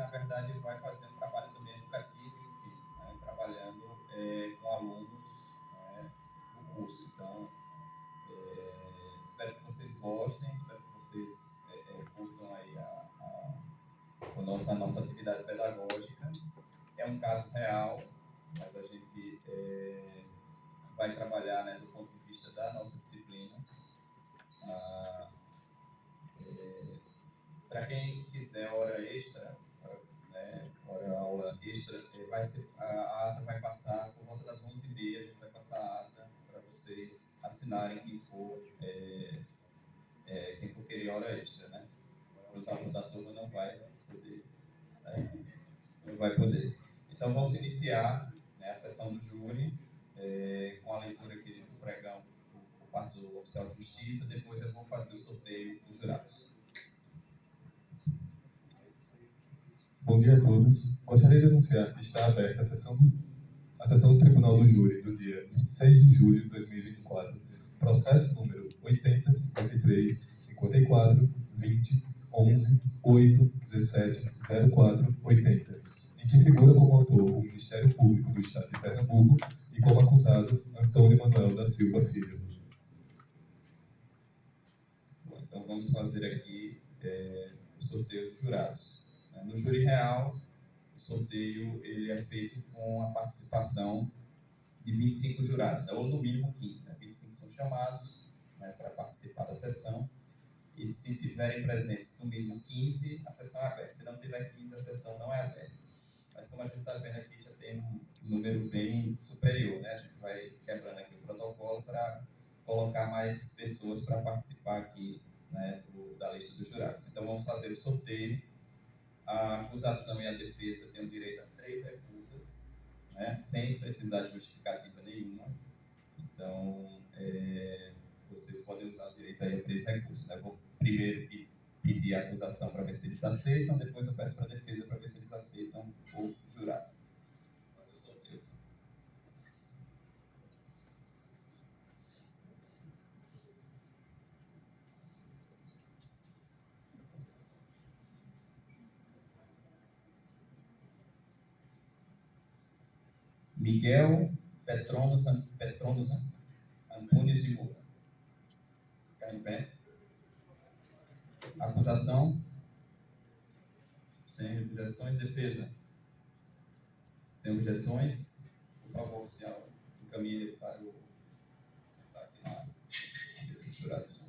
na verdade, vai fazer um trabalho também educativo, enfim, né, trabalhando com alunos, né, no curso. Então, espero que vocês gostem, espero que vocês curtam aí a nossa atividade pedagógica. É um caso real, mas a gente vai trabalhar, né, do ponto de vista da nossa disciplina. Para quem quiser hora extra, né, aula extra, a ata vai passar por volta das 11h30, a gente vai passar a ata para vocês assinarem quem for querer hora extra, né? Os alunos da turma não vai poder, né? Não vai poder. Então vamos iniciar, né, a sessão do júri com a leitura aqui do pregão por parte do oficial de justiça. Depois eu vou fazer o sorteio dos jurados. Bom dia a todos. Gostaria de anunciar que está aberta a sessão do Tribunal do Júri do dia 26 de julho de 2024, processo número 80, 53, 54, 20, 11, 8, 17, 04, 80, em que figura como autor o Ministério Público do Estado de Pernambuco e como acusado Antônio Manuel da Silva Filho. Bom, então vamos fazer aqui o sorteio dos jurados. No júri real, o sorteio ele é feito com a participação de 25 jurados, ou no mínimo 15. 25 são chamados, né, para participar da sessão, e se tiverem presentes no mínimo 15, a sessão é aberta. Se não tiver 15, a sessão não é aberta. Mas como a gente está vendo aqui, já tem um número bem superior, né? A gente vai quebrando aqui o protocolo para colocar mais pessoas para participar aqui, né, da lista dos jurados. Então vamos fazer o sorteio. A acusação e a defesa têm o direito a 3 recusas, né, sem precisar de justificativa nenhuma. Então, vocês podem usar o direito aí a 3 recusas. Né? Vou primeiro pedir a acusação para ver se eles aceitam, depois eu peço para a defesa para ver se eles aceitam o jurado. Vou fazer o sorteio. Miguel Petronos Antunes de Moura. Ficar em pé. Acusação. Sem objeções. Defesa. Sem objeções. Por favor, oficial, encaminhe ele para o sentar aqui na mesa dos jurados.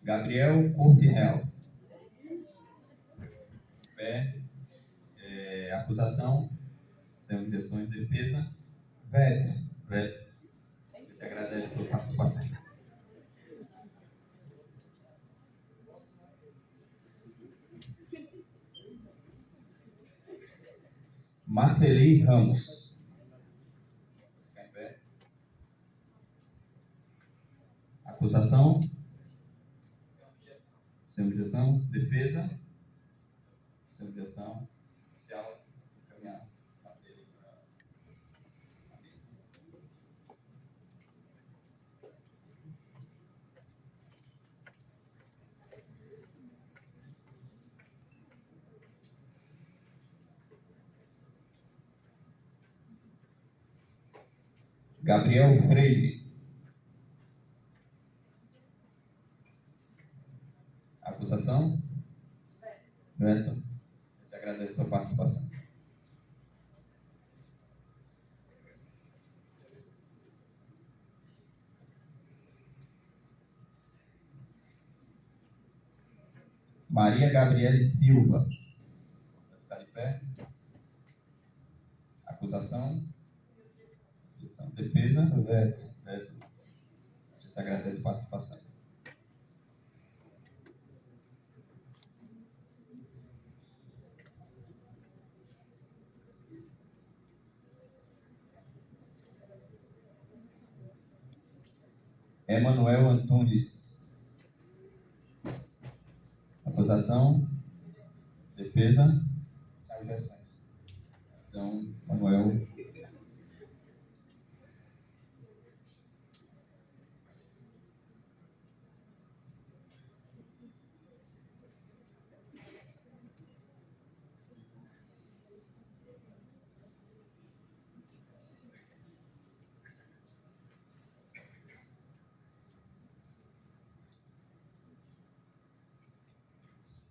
Gabriel Curtinel. Fé. Acusação. Sem objeções. Defesa. Veto. Veto. Eu te agradeço a sua participação. Marceli Ramos. Ficar em pé. Acusação. Sem objeção. Defesa. Sem objeção. Oficial, encaminhar Marceli para a mesa. Gabriel Freire. Acusação? Veto. Eu te agradeço a sua participação. Maria Gabriele Silva. Vai ficar de pé. Acusação? Objeção. Defesa? Veto. Veto. Eu te agradeço a participação. Emanuel Antunes. Acusação? Defesa? Salve ações. Então, Manuel.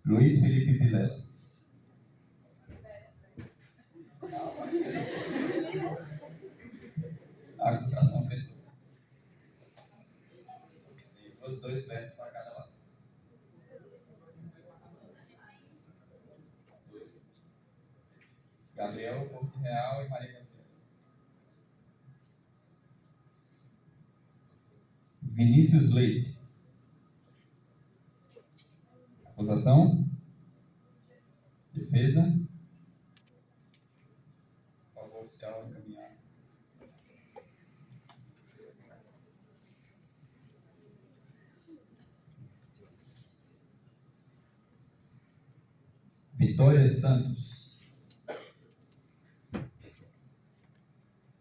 Luiz Felipe Vilela. A acusação fez os 2 versos para cada lado. 2. Gabriel Porto Real e Maria Gabriela. Vinícius Leite. Acusação? Defesa? Por favor, oficial, encaminhar. Vitória Santos.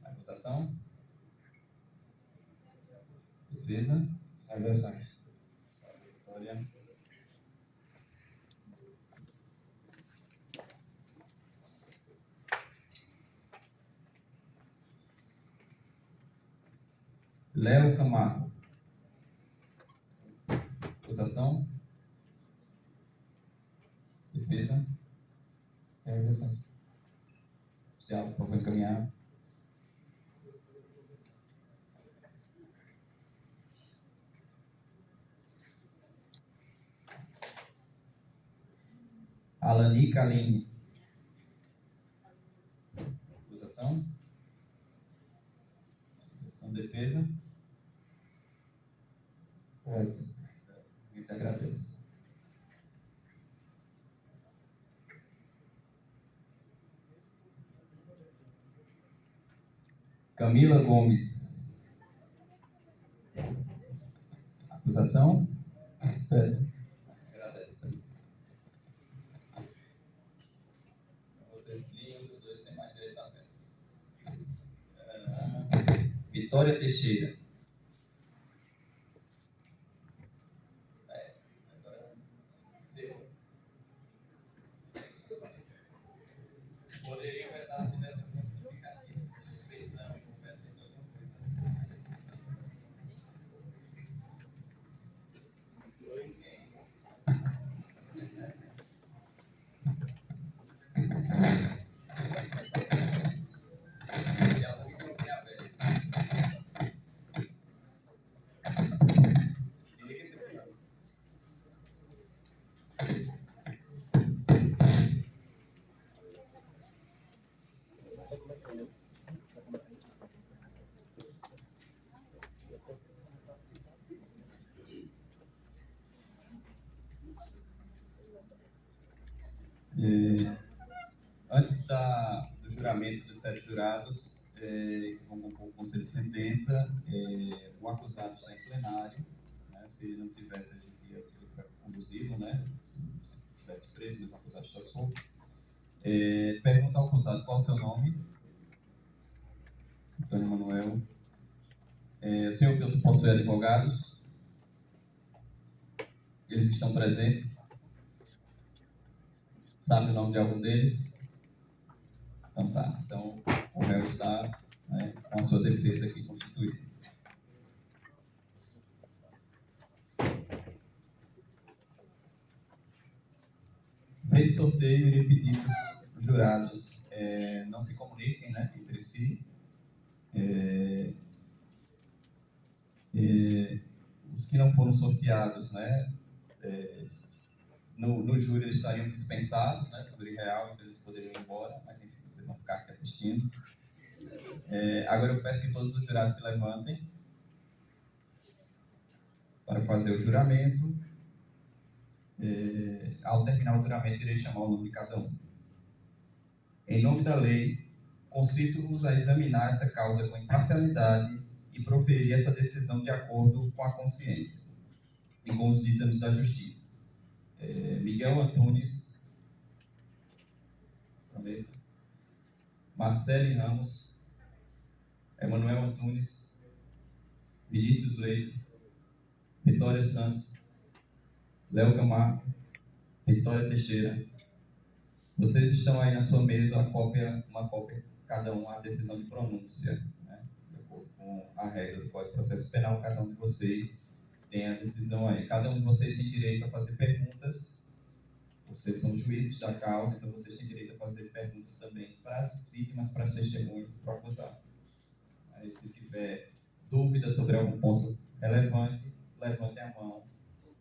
Acusação? Defesa? Salve ações. Vitória. Léo Camargo. Acusação? Defesa? Salve ações. Oficial, por favor, encaminhar. Alani Kaline. Acusação? Defesa? Correto. Muito agradeço. Camila Gomes. Acusação? Agradeço. Vocês lindos, os 2 têm mais direito a aberto. Vitória Teixeira. Agora, zero. Poderia vetar assim nessa justificativa, suspeição e competência alguma coisa. Antes do juramento dos 7 jurados, que vão compor o conselho de sentença, o acusado está em plenário, né? Se ele não tivesse, a gente ia conduzi-lo, né? Se estivesse preso, mas o acusado está solto. Pergunta ao acusado qual é o seu nome. Antônio Manuel. O senhor possui advogados? Eles estão presentes? Sabe o nome de algum deles? Então tá. Então o réu está, né, com a sua defesa aqui constituída. Feito sorteio, irei pedir que os jurados não se comuniquem, né, entre si. Os que não foram sorteados, né, no júri eles estariam dispensados, né, no júri real, então eles poderiam ir embora, mas enfim, vocês vão ficar aqui assistindo. Agora eu peço que todos os jurados se levantem para fazer o juramento. Ao terminar o juramento, irei chamar o nome de cada um. Em nome da lei, concito-vos a examinar essa causa com imparcialidade e proferir essa decisão de acordo com a consciência e com os ditames da justiça. Me Miguel Antunes, prometo, Marcele Ramos, Emanuel Antunes, Vinícius Leite, Vitória Santos, Léo Camargo, Vitória Teixeira. Vocês estão aí na sua mesa uma cópia, cada um, a decisão de pronúncia, né? De acordo com a regra do Código de Processo Penal, cada um de vocês tem a decisão aí. Cada um de vocês tem direito a fazer perguntas. Vocês são juízes da causa, então vocês têm direito a fazer perguntas também para as vítimas, para as testemunhas e para o acusado. Aí, se tiver dúvida sobre algum ponto relevante, levante a mão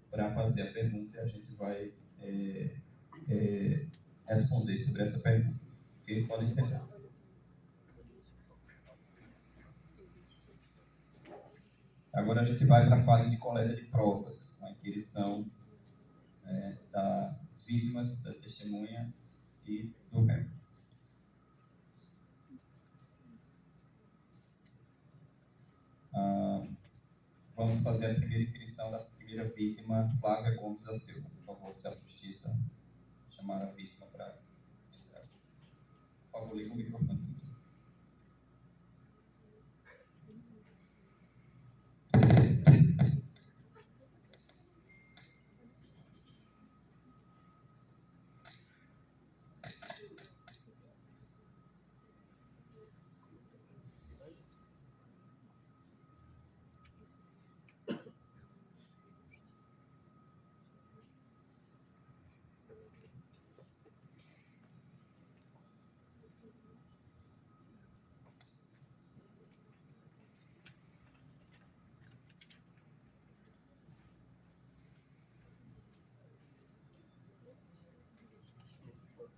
para fazer a pergunta e a gente vai responder sobre essa pergunta. Ok? Podem sentar. Agora a gente vai para a fase de coleta de provas, a inquirição das vítimas, das testemunhas e do réu. Vamos fazer a primeira inquirição da primeira vítima, Flávia Gomes da Silva. Por favor, se a justiça chamar a vítima para entrar. Por favor, liga o microfone.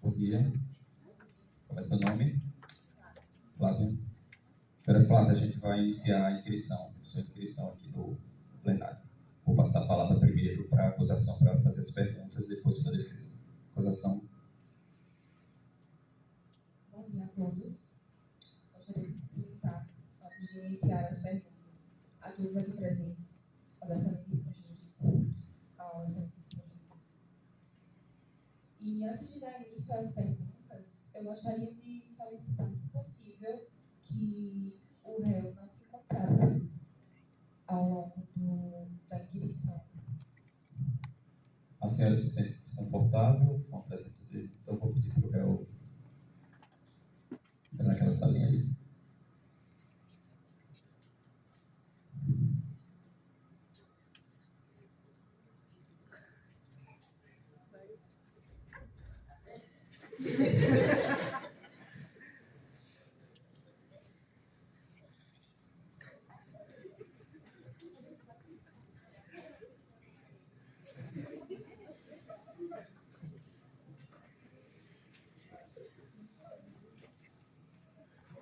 Bom dia. Qual é seu nome? Flávia. Senhora Flávia, a gente vai iniciar a inquirição, sua inquirição aqui no plenário. Vou passar a palavra primeiro para a acusação, para fazer as perguntas, depois para a defesa. Acusação. Bom dia a todos. Gostaria de perguntar, antes de iniciar as perguntas, a todos aqui presentes, aos excelentíssimos júris, ao excelentíssimo juiz. E antes de dar início às perguntas, eu gostaria de solicitar, se possível, que o réu não se encontrasse ao longo da inquirição. A senhora se sente desconfortável com a presença dele? Então, vou pedir para o réu entrar naquela salinha ali.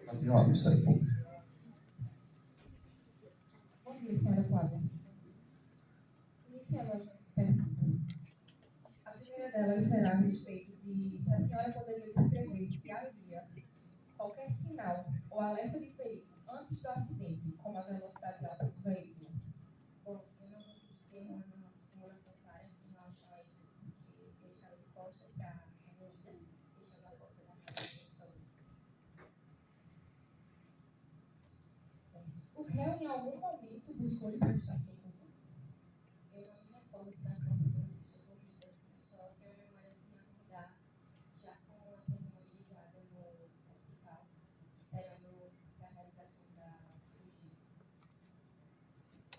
Continuamos, Ministério Público. Bom dia, senhora Flávia. Iniciando as nossas perguntas. A primeira delas será a respeito de se a senhora poderia descrever se havia qualquer sinal ou alerta de perigo antes do acidente, como a velocidade alta do veículo. Bom, eu não consegui ter uma simulação clara em relação a isso, porque eu estava de costas para a avenida, deixando a porta da casa só. O réu, em algum momento, buscou lhe prestar socorro? Eu não me recordo da forma como eu fui socorrida, só que a memória tinha mudar já com a pessoa mobilizada no hospital, esperando para a realização da cirurgia.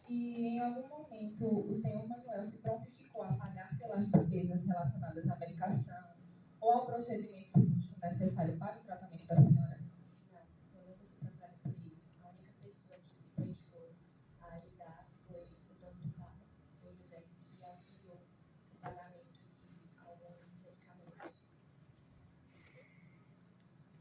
E, em algum momento, o senhor Manuel se prontificou a pagar pelas despesas relacionadas à medicação ou ao procedimento cirúrgico necessário para o tratamento da senhora? Não, eu nunca fui procurada por ele. A única pessoa que se prestou a ajudar foi o dono do carro, o senhor José, que auxiliou no pagamento de alguns medicamentos.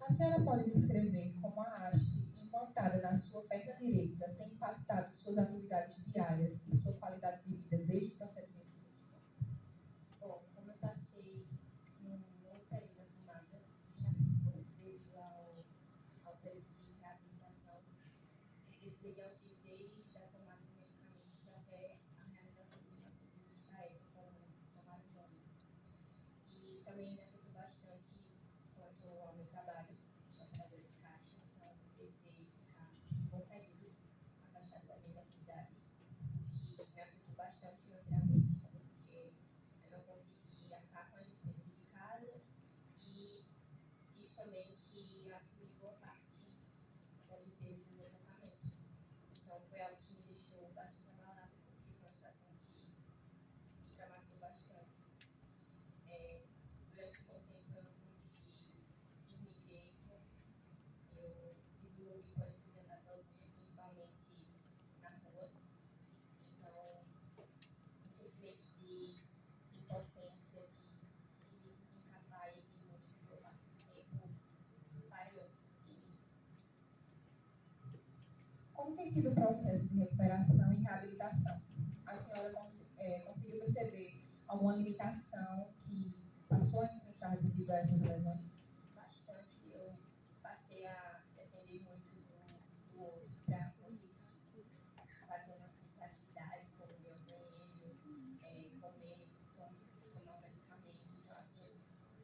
A senhora pode descrever como a haste implantada na sua perna direita tem impactado suas atividades diárias e sua qualidade de vida desde o procedimento cirúrgico? Bom, como eu passei num longo período acumulada, já devido ao período de reabilitação, eu precisei de auxílio desde a tomada de medicamentos até a realização de uma cirurgia extraépica, como tomar exame. bastante financeiramente, porque eu não consegui arcar com as despesas de casa e tive também que assumir boa parte das despesas do meu tratamento. Então, foi algo que me deixou bastante abalada, porque foi uma situação que me traumatizou bastante. Durante um bom tempo eu não consegui dormir direito, eu desenvolvi pânico de andar sozinha, principalmente na rua. Então, um sentimento de impotência, de me sentir incapaz de muito boa parte do tempo pairou em mim. Como tem sido o processo de recuperação e reabilitação? A senhora conseguiu perceber alguma limitação que passou a enfrentar devido a essas lesões? Bastante. Eu passei a depender muito do outro para conseguir fazer uma certa atividade, como ir ao banheiro, comer, tomar um medicamento. Então, assim,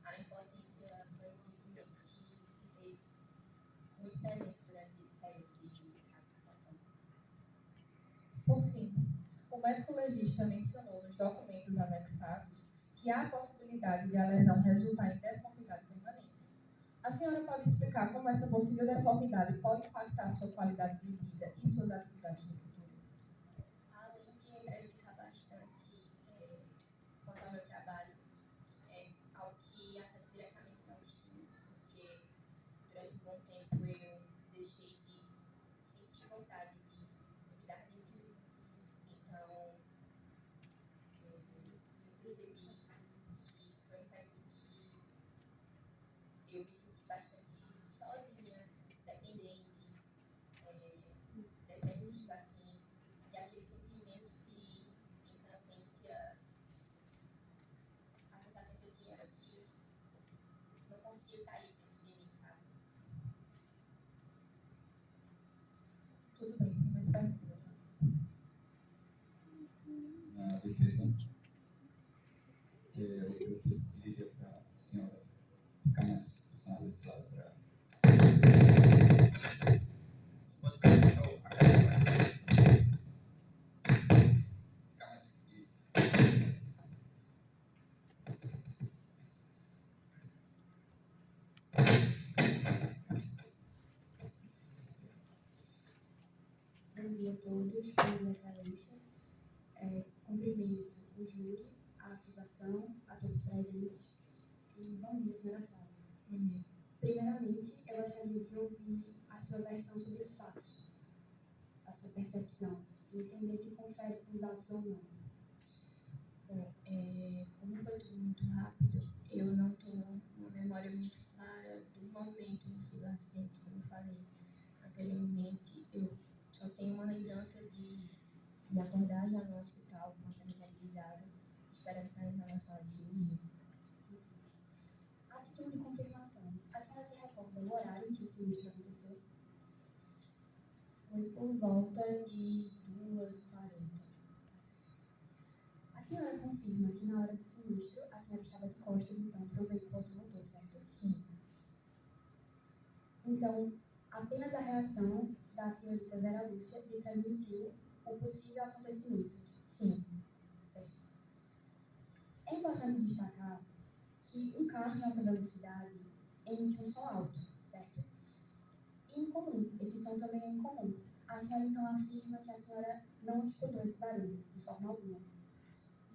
a impotência foi um sentimento que se fez muito presente durante esse período de reabilitação. Por fim, o médico legista mencionou nos documentos anexados que há a possibilidade de a lesão resultar em deformidade permanente. A senhora pode explicar como essa possível deformidade pode impactar sua qualidade de vida e suas atividades no futuro? Além de me prejudicar bastante quanto ao meu trabalho, é algo que afeta diretamente o meu destino, porque durante um bom tempo eu deixei de sentir vontade de cuidar de mim. Então, eu percebi que foi um período que eu me senti bastante sozinha, dependente, depressiva, assim, e aquele sentimento de impotência, a sensação que eu tinha era que não conseguia sair dentro de mim, sabe? Tudo bem, sem mais perguntas. Na defesa, eu pediria para a senhora ficar mais posicionada desse lado para. Pode colocar a cadeira mais. Ficar mais difícil. Bom dia a todos, Minha Excelência. Cumprimento o júri, a acusação, a todos presentes. E bom dia, senhora Flávia. Bom dia. Primeiramente, eu gostaria de ouvir a sua versão sobre os fatos, a sua percepção, e entender se confere com os autos ou não. Bom, como foi tudo muito rápido, eu não tenho uma memória muito clara do momento em si do acidente, como eu falei anteriormente. Eu só tenho uma lembrança de me acordar já no hospital, com a família agilizada, esperando para entrar na sala de cirurgia. A título de confirmação, a senhora se recorda do horário em que o sinistro aconteceu? Foi por volta de 2h40. A senhora confirma que na hora do sinistro a senhora estava de costas, então, para o veículo automotor, certo? Sim, Então, apenas a reação da senhorita Vera Lúcia lhe transmitiu o possível acontecimento. sim. Certo. É importante destacar que um carro em alta velocidade emite um som alto, certo? E incomum. Esse som também é incomum. A senhora então afirma que a senhora não escutou esse barulho, de forma alguma.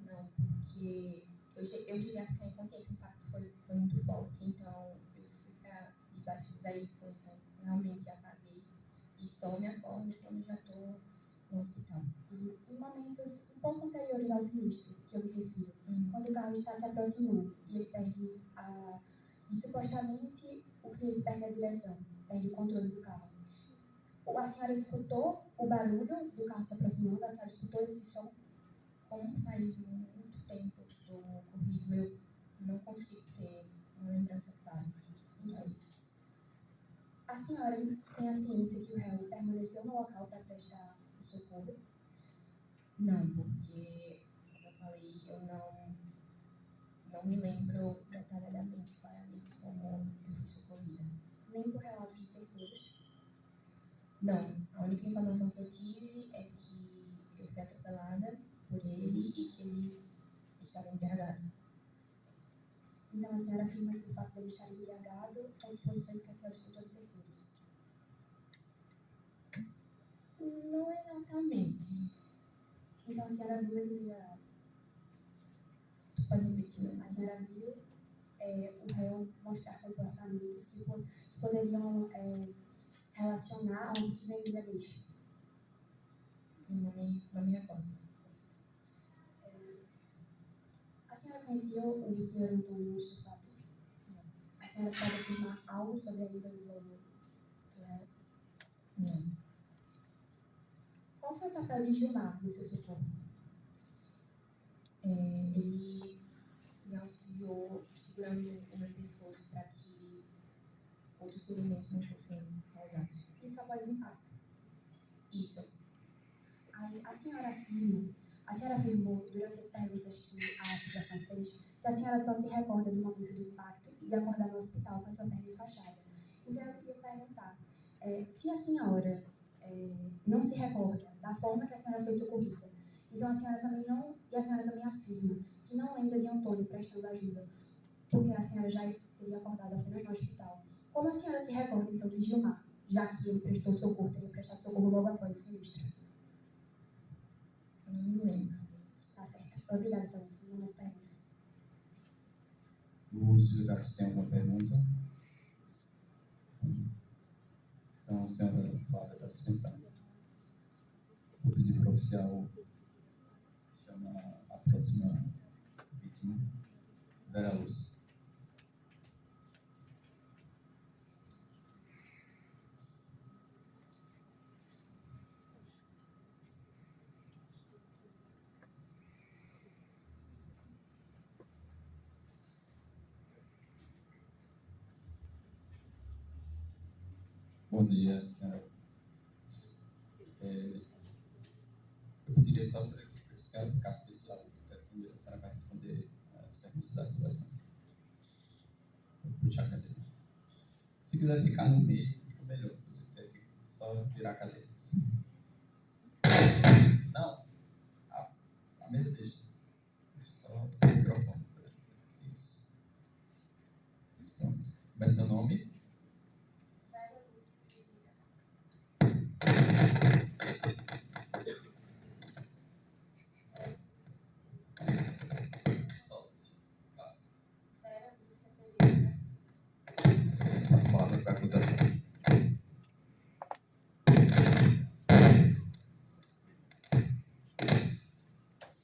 Não, porque eu cheguei a ficar inconsciente, o impacto foi muito forte, então eu fui para debaixo do veículo, então realmente apaguei e só me acordo quando já estou no hospital. Em momentos um pouco anteriores ao sinistro, que eu me refiro, quando o carro está se aproximando e ele perde e supostamente o cliente perde a direção, perde o controle do carro. A senhora escutou o barulho do carro se aproximando? A senhora escutou esse som? Como faz muito tempo do ocorrido, eu não consigo ter uma lembrança clara. A senhora tem a ciência que o réu permaneceu no local para prestar o socorro? Não, porque, como eu falei, eu não me lembro detalhadamente, claramente, como eu fui socorrida. Nem por relatos de terceiros? Não, a única informação que eu tive é que eu fui atropelada por ele e que ele estava embriagado. Então, a senhora afirma que o fato dele estar embriagado são exposições que a senhora escutou de terceiros. Não exatamente. Então, a senhora viu ele embriagado. Pode repetir. A senhora viu o réu mostrar comportamentos que poderiam relacionar a um possível embriaguez. Não me recordo. A senhora conhecia o senhor Antônio antes do fato? Não. A senhora pode afirmar algo sobre a índole do réu? Não. Qual foi o papel de Gilmar no seu socorro? Ele me auxiliou segurando o meu pescoço para que outros ferimentos não fossem causados. Isso após o impacto. Isso. Aí, a senhora afirmou durante as perguntas que a acusação fez que a senhora só se recorda do momento do impacto e de acordar no hospital com a sua perna enfaixada. Então, eu queria perguntar, se a senhora não se recorda da forma que a senhora foi socorrida, então a senhora também afirma que não lembra de Antônio prestando ajuda, porque a senhora já teria acordado apenas no hospital. Como a senhora se recorda, então, de Gilmar, já que ele teria prestado socorro logo após o sinistro? Eu não me lembro. Tá certo. Obrigada, senhora. Não mais perguntas. Os delegados têm alguma pergunta? Então, a senhora Flávia está dispensando. Vou pedir para o oficial chamar a próxima vítima, Vera Luz. Bom dia, senhora. Eu pediria só para que a senhora ficasse desse lado, porque a senhora vai responder as perguntas da acusação. Vou puxar a cadeira. Se quiser ficar no meio, fica melhor. Se quiser só virar a cadeira. Não, a mesa deixa. Só o microfone. Isso. Pronto. Como é seu nome? As palavras para acusação.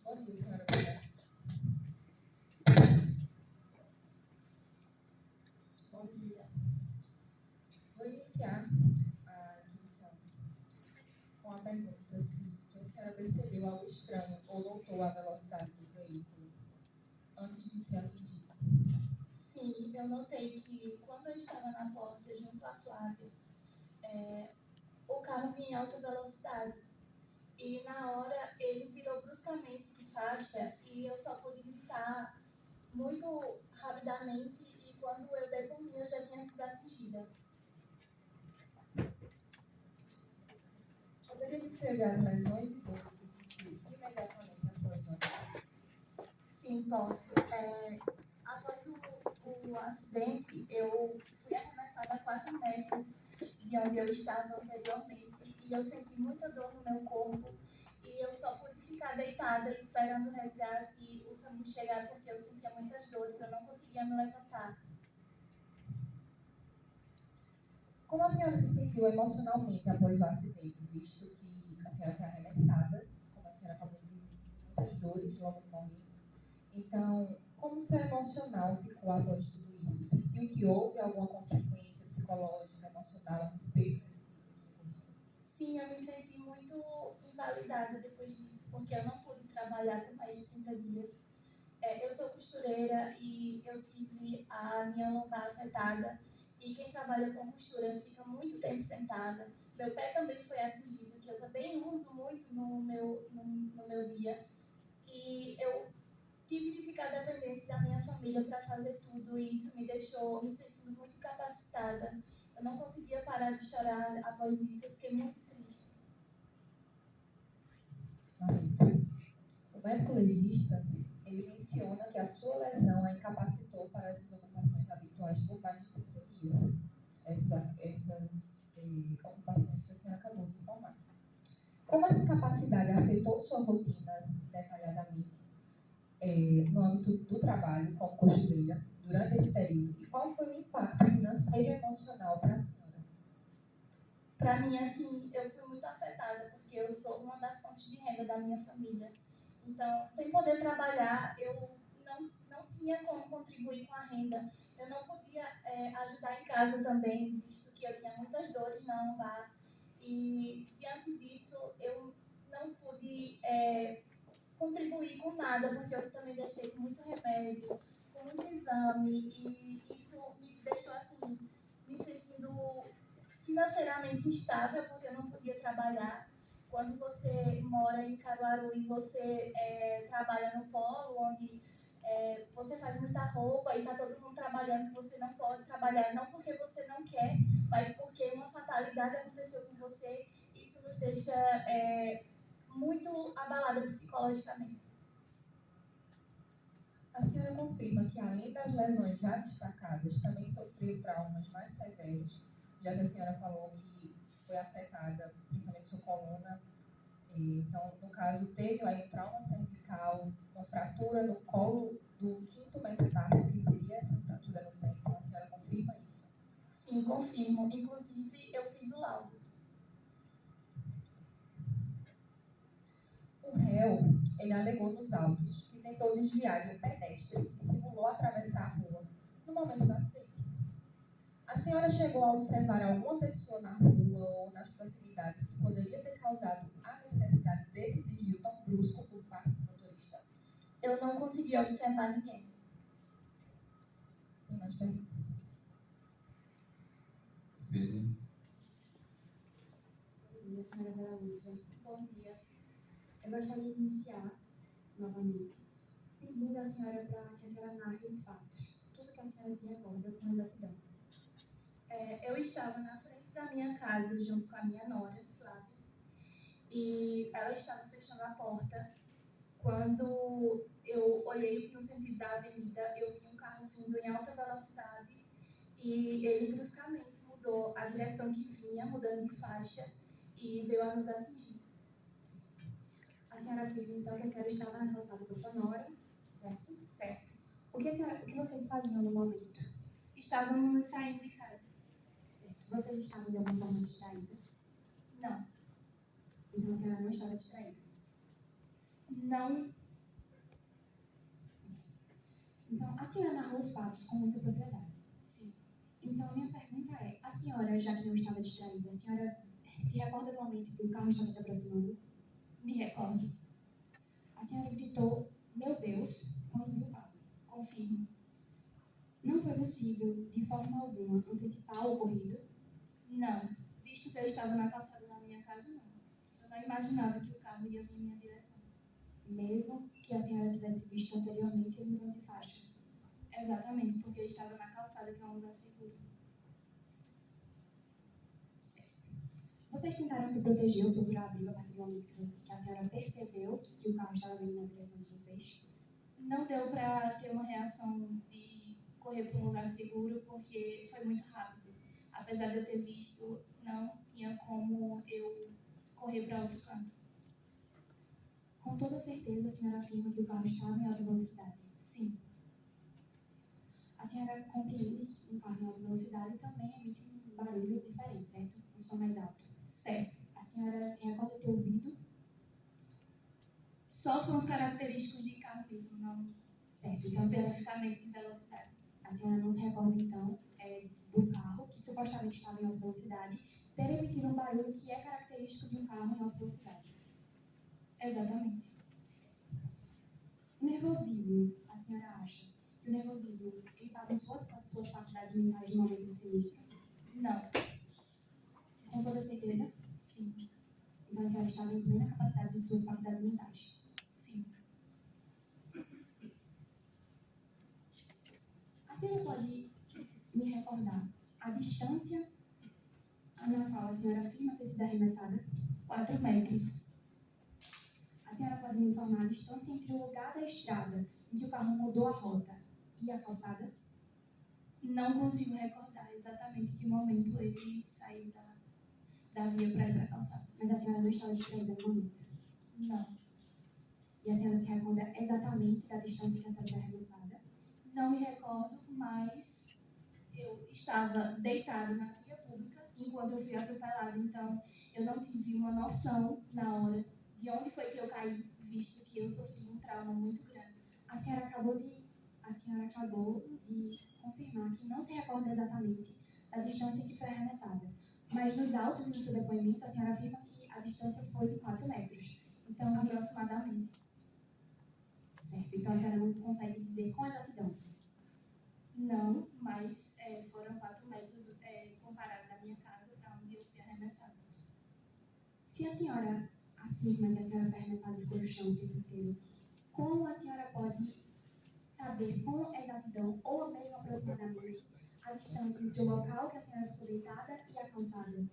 Bom dia, senhora Vera. Bom dia. Vou iniciar a discussão com a pergunta se a senhora percebeu algo estranho ou notou a velocidade do veículo antes de ser atingido. Sim, eu notei que quando eu estava na porta junto à Flávia, o carro vinha em alta velocidade. E na hora ele virou bruscamente de faixa e eu só pude gritar muito rapidamente e quando eu dei por mim eu já tinha sido atingida. Poderia descrever as lesões e dores que sentiu imediatamente após o acidente? Sim, posso. Após o acidente, eu fui arremessada a 4 metros de onde eu estava anteriormente e eu senti muita dor no meu corpo e eu só pude ficar deitada esperando o resgate e o SAMU chegar porque eu sentia muitas dores, eu não conseguia me levantar. Como a senhora se sentiu emocionalmente após o acidente, visto que a senhora foi arremessada, como a senhora acabou de dizer, sentiu muitas dores logo no momento? Então, como o seu emocional ficou após tudo isso? Sentiu que houve alguma consequência psicológica, emocional a respeito desse ocorrido? Sim, eu me senti muito invalidada depois disso, porque eu não pude trabalhar por mais de 30 dias. Eu sou costureira e eu tive a minha lombar afetada. E quem trabalha com costura fica muito tempo sentada. Meu pé também foi atingido, que eu também uso muito no meu dia. E eu tive que ficar dependente da minha família para fazer tudo. E isso me deixou me sentindo muito incapacitada. Eu não conseguia parar de chorar após isso. Eu fiquei muito triste. Marito, como médico legista, ele menciona que a sua lesão a incapacitou para essas ocupações habituais por mais de 30 dias. Essas ocupações que a senhora acabou de informar. Como essa incapacidade afetou sua rotina detalhadamente no âmbito do trabalho como costureira durante esse período? E qual foi o impacto financeiro e emocional para a senhora? Para mim, assim, eu fui muito afetada, porque eu sou uma das fontes de renda da minha família. Então, sem poder trabalhar, eu não tinha como contribuir com a renda. Eu não podia ajudar em casa também, visto que eu tinha muitas dores na lombar. E, diante disso, eu não pude contribuir com nada, porque eu também deixei com muito remédio, com muito exame, e isso me deixou, assim, me sentindo financeiramente instável, porque eu não podia trabalhar. Quando você mora em Caruaru e você trabalha no polo, onde você faz muita roupa e está todo mundo trabalhando, você não pode trabalhar, não porque você não quer, mas porque uma fatalidade aconteceu com você. Isso nos deixa muito abalada psicologicamente. A senhora confirma que, além das lesões já destacadas, também sofreu traumas mais severos, já que a senhora falou que foi afetada, principalmente sua coluna. Então, no caso, teve aí um trauma cervical, uma fratura no colo do quinto metatarso, que seria essa fratura no pé. Então, a senhora confirma isso? Sim, confirmo. Inclusive, eu fiz o laudo. O réu, ele alegou nos autos que tentou desviar de um pedestre e simulou atravessar a rua no momento do acidente. A senhora chegou a observar alguma pessoa na rua ou nas proximidades que poderia ter causado a necessidade desse desvio tão brusco por parte do motorista? Eu não consegui observar ninguém. Sim, mais perguntas. Veja. Bom dia, senhora Vera Lúcia. Bom dia. Eu gostaria de iniciar, novamente, pedindo à senhora para que a senhora narre os fatos, tudo que a senhora se recorda com exatidão. Eu estava na frente da minha casa, junto com a minha nora, Flávia, e ela estava fechando a porta. Quando eu olhei no sentido da avenida, eu vi um carro vindo em alta velocidade e ele bruscamente mudou a direção que vinha, mudando de faixa, e veio a nos atingir. A senhora afirma, então, que a senhora estava na calçada com sua nora, certo? Certo. O que vocês faziam no momento? Estávamos saindo de casa. Certo. Vocês estavam de alguma forma distraídas? Não. Então a senhora não estava distraída? Não. Então, a senhora narrou os fatos com muita propriedade. Sim. Então, a minha pergunta é, a senhora, já que não estava distraída, a senhora se recorda do momento que o carro estava se aproximando? Me recordo. A senhora gritou, meu Deus, quando viu o carro. Confirmo. Não foi possível, de forma alguma, antecipar o ocorrido? Não. Visto que eu estava na calçada da minha casa, não. Eu não imaginava que o carro ia vir em minha direção. Mesmo que a senhora tivesse visto anteriormente ele mudando de faixa? Exatamente, porque eu estava na calçada, que é um lugar seguro. Certo. Vocês tentaram se proteger ou procurar abrigo a partir do momento que a senhora percebeu que o carro estava vindo na direção de vocês? Não deu para ter uma reação de correr para um lugar seguro, porque foi muito rápido. Apesar de eu ter visto, não tinha como eu correr para outro canto. Com toda certeza, a senhora afirma que o carro estava em alta velocidade? Sim. A senhora compreende que um carro em alta velocidade também emite um barulho diferente, certo? Um som mais alto. Certo. A senhora se recorda de ter ouvido? Só sons característicos de carro mesmo, não Certo. Então, a senhora, especificamente de velocidade. a senhora não se recorda, então, do carro, que supostamente estava em alta velocidade, ter emitido um barulho que é característico de um carro em alta velocidade? Exatamente. O nervosismo, a senhora acha que o nervosismo gripava suas faculdades mentais no momento do sinistro? Não. Com toda certeza? Sim. Então a senhora estava em plena capacidade de suas faculdades mentais? Sim. A senhora pode me recordar a distância na qual a senhora afirma ter sido arremessada? 4 metros. A senhora pode pode me informar a distância entre o lugar da estrada em que o carro mudou a rota e a calçada? Não consigo recordar exatamente que momento ele saiu da via para ir para a calçada. Mas a senhora não estava distraída no momento. Não. E a senhora se recorda exatamente da distância que a senhora foi arremessada? Não me recordo, mas eu estava deitada na via pública enquanto eu fui atropelada. Então, eu não tive uma noção na hora de onde foi que eu caí, visto que eu sofri um trauma muito grande. A senhora acabou de confirmar que não se recorda exatamente da distância que foi arremessada. Mas nos autos e no seu depoimento, a senhora afirma que a distância foi de 4 metros. Então, Aproximadamente. certo. Então, a senhora não consegue dizer com exatidão. Não, mas foram 4 metros comparado da minha casa para onde eu fui arremessada. Se a senhora afirma que a senhora foi arremessada e ficou no chão o tempo inteiro, como a senhora pode saber com exatidão, ou mesmo aproximadamente, a distância entre o local que a senhora ficou deitada e a calçada?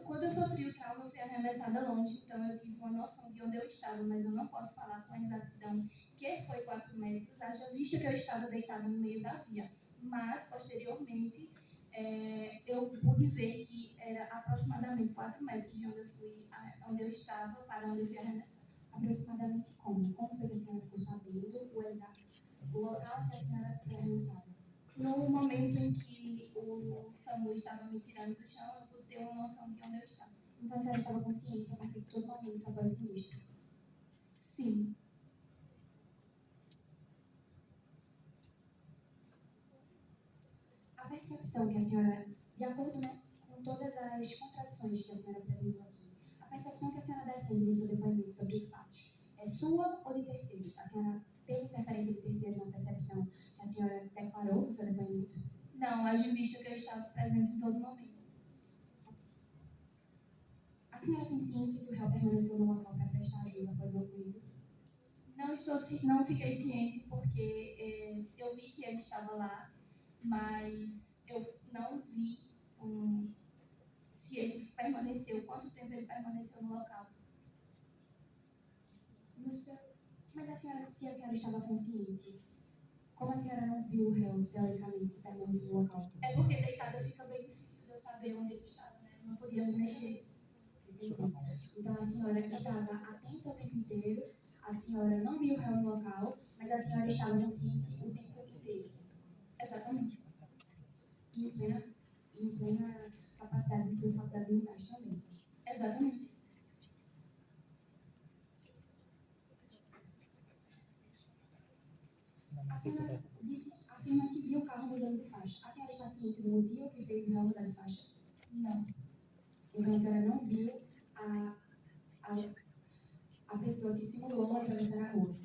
Quando eu sofri o trauma, eu fui arremessada longe, então eu tive uma noção de onde eu estava, mas eu não posso falar com exatidão que foi 4 metros, haja vista que eu estava deitada no meio da via. Mas, posteriormente, eu pude ver que era aproximadamente 4 metros de onde eu estava para onde eu fui arremessada. Aproximadamente como? Como foi que a senhora ficou sabendo o local que a senhora foi arremessada? No momento em que o SAMU estava me tirando do chão, eu pude ter uma noção de onde eu estava. Então a senhora estava consciente a partir de todo momento após o sinistro? Sim. A percepção que a senhora, de acordo com todas as contradições que a senhora apresentou aqui, a percepção que a senhora defende no seu depoimento sobre os fatos é sua ou de terceiros? A senhora teve interferência de terceiro na percepção que a senhora declarou no seu depoimento? Não, haja vista que eu estava presente em todo momento. A senhora tem ciência que o réu permaneceu no local para prestar ajuda após o ocorrido? Não fiquei ciente porque eu vi que ele estava lá, mas eu não vi se ele permaneceu, quanto tempo ele permaneceu no local. Mas se a senhora estava consciente, como a senhora não viu o réu, teoricamente, permanecer no local? É porque deitada fica bem difícil de eu saber onde ele estava, né? Eu não podia me mexer. Entendi. Então a senhora estava atenta o tempo inteiro, a senhora não viu o réu no local, mas a senhora estava consciente o tempo inteiro. Exatamente. E em plena capacidade de suas faculdades mentais também. Exatamente. A senhora afirma que viu o carro mudando de faixa. A senhora está ciente do motivo que fez o réu mudar de faixa? Não. Então a senhora não viu a pessoa que simulou atravessar a rua?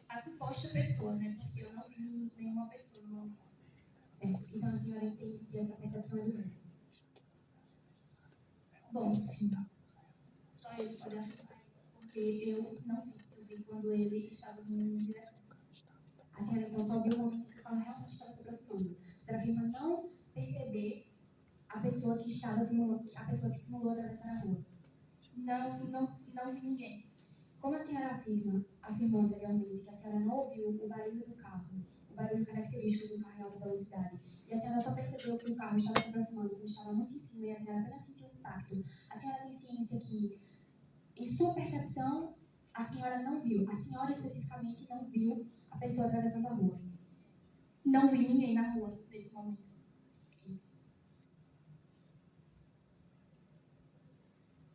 A suposta pessoa, né? Porque eu não vi nenhuma pessoa no local. Certo. Então a senhora entende que essa percepção é do réu? Bom, sim. Só ele pode afirmar isso, porque eu não vi. Eu vi quando ele estava na minha direção. A senhora então só viu o momento que o carro realmente estava se aproximando. A senhora afirma não perceber a pessoa que simulou atravessar a rua? Não vi ninguém. Como a senhora afirmou anteriormente que a senhora não ouviu o barulho do carro, o barulho característico de um carro em alta velocidade, e a senhora só percebeu que o carro estava se aproximando, que ele estava muito em cima e a senhora apenas sentiu o impacto, a senhora tem ciência que, em sua percepção, a senhora não viu, a senhora especificamente não viu a pessoa atravessando a rua? Não vi ninguém na rua nesse momento.